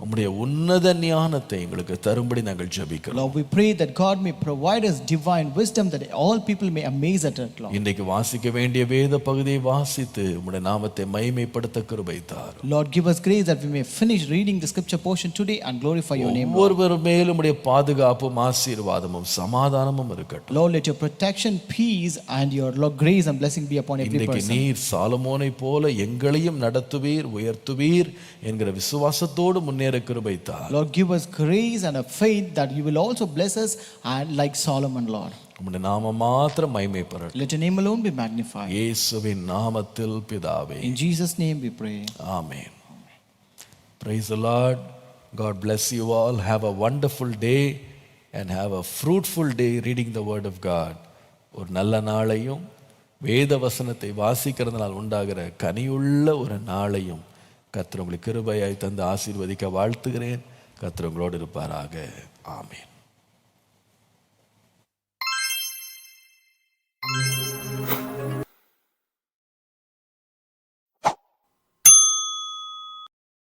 உம்முடைய உன்னத ஞானத்தை எங்களுக்கு தரும்படி நாங்கள் ஜெபிக்கிறோம். Lord, we pray that God may provide us divine wisdom that all people may amaze at it, Lord. இன்றைக்கு வாசிக்க வேண்டிய வேத பகுதியை வாசித்து உம்முடைய நாமத்தை மகிமைப்படுத்த கிருபை தாரும். Lord, give us grace that we may finish reading the scripture portion today and glorify your name, Lord. ஒவ்வொருவர் மேலும் உம்முடைய பாதுகாப்பும் ஆசீர்வாதமும் சமாதானமும் இருக்கட்டும். Lord, let your protection, peace and your Lord grace and blessing be upon every இன்றைக்கு person. நீர் சாலமோனை போல எங்களையும் நடத்துவீர் உயர்த்துவீர் என்கிற விசுவாசத்தோடு முன்னேற கிருபை தாரும். Lord, give us grace and a faith that you will also bless us and like Solomon, Lord. உம்முடைய நாமம் மாத்திரம் மகிமைப்படட்டும். Let your name alone be magnified. இயேசுவின் நாமத்தில் பிதாவே. In Jesus' name we pray. Amen. Praise the Lord. God bless you all. Have a wonderful day and have a fruitful day reading the word of God. ஒரு நல்ல நாளையும் வேத வசனத்தை வாசிக்கிறதுனால் உண்டாகிற கனியுள்ள ஒரு நாளையும் கர்த்தர் உங்களுக்கு கிருபையாய் தந்து ஆசீர்வதிக்க வாழ்த்துகிறேன். கர்த்தர் உங்களோடு இருப்பாராக. ஆமென்.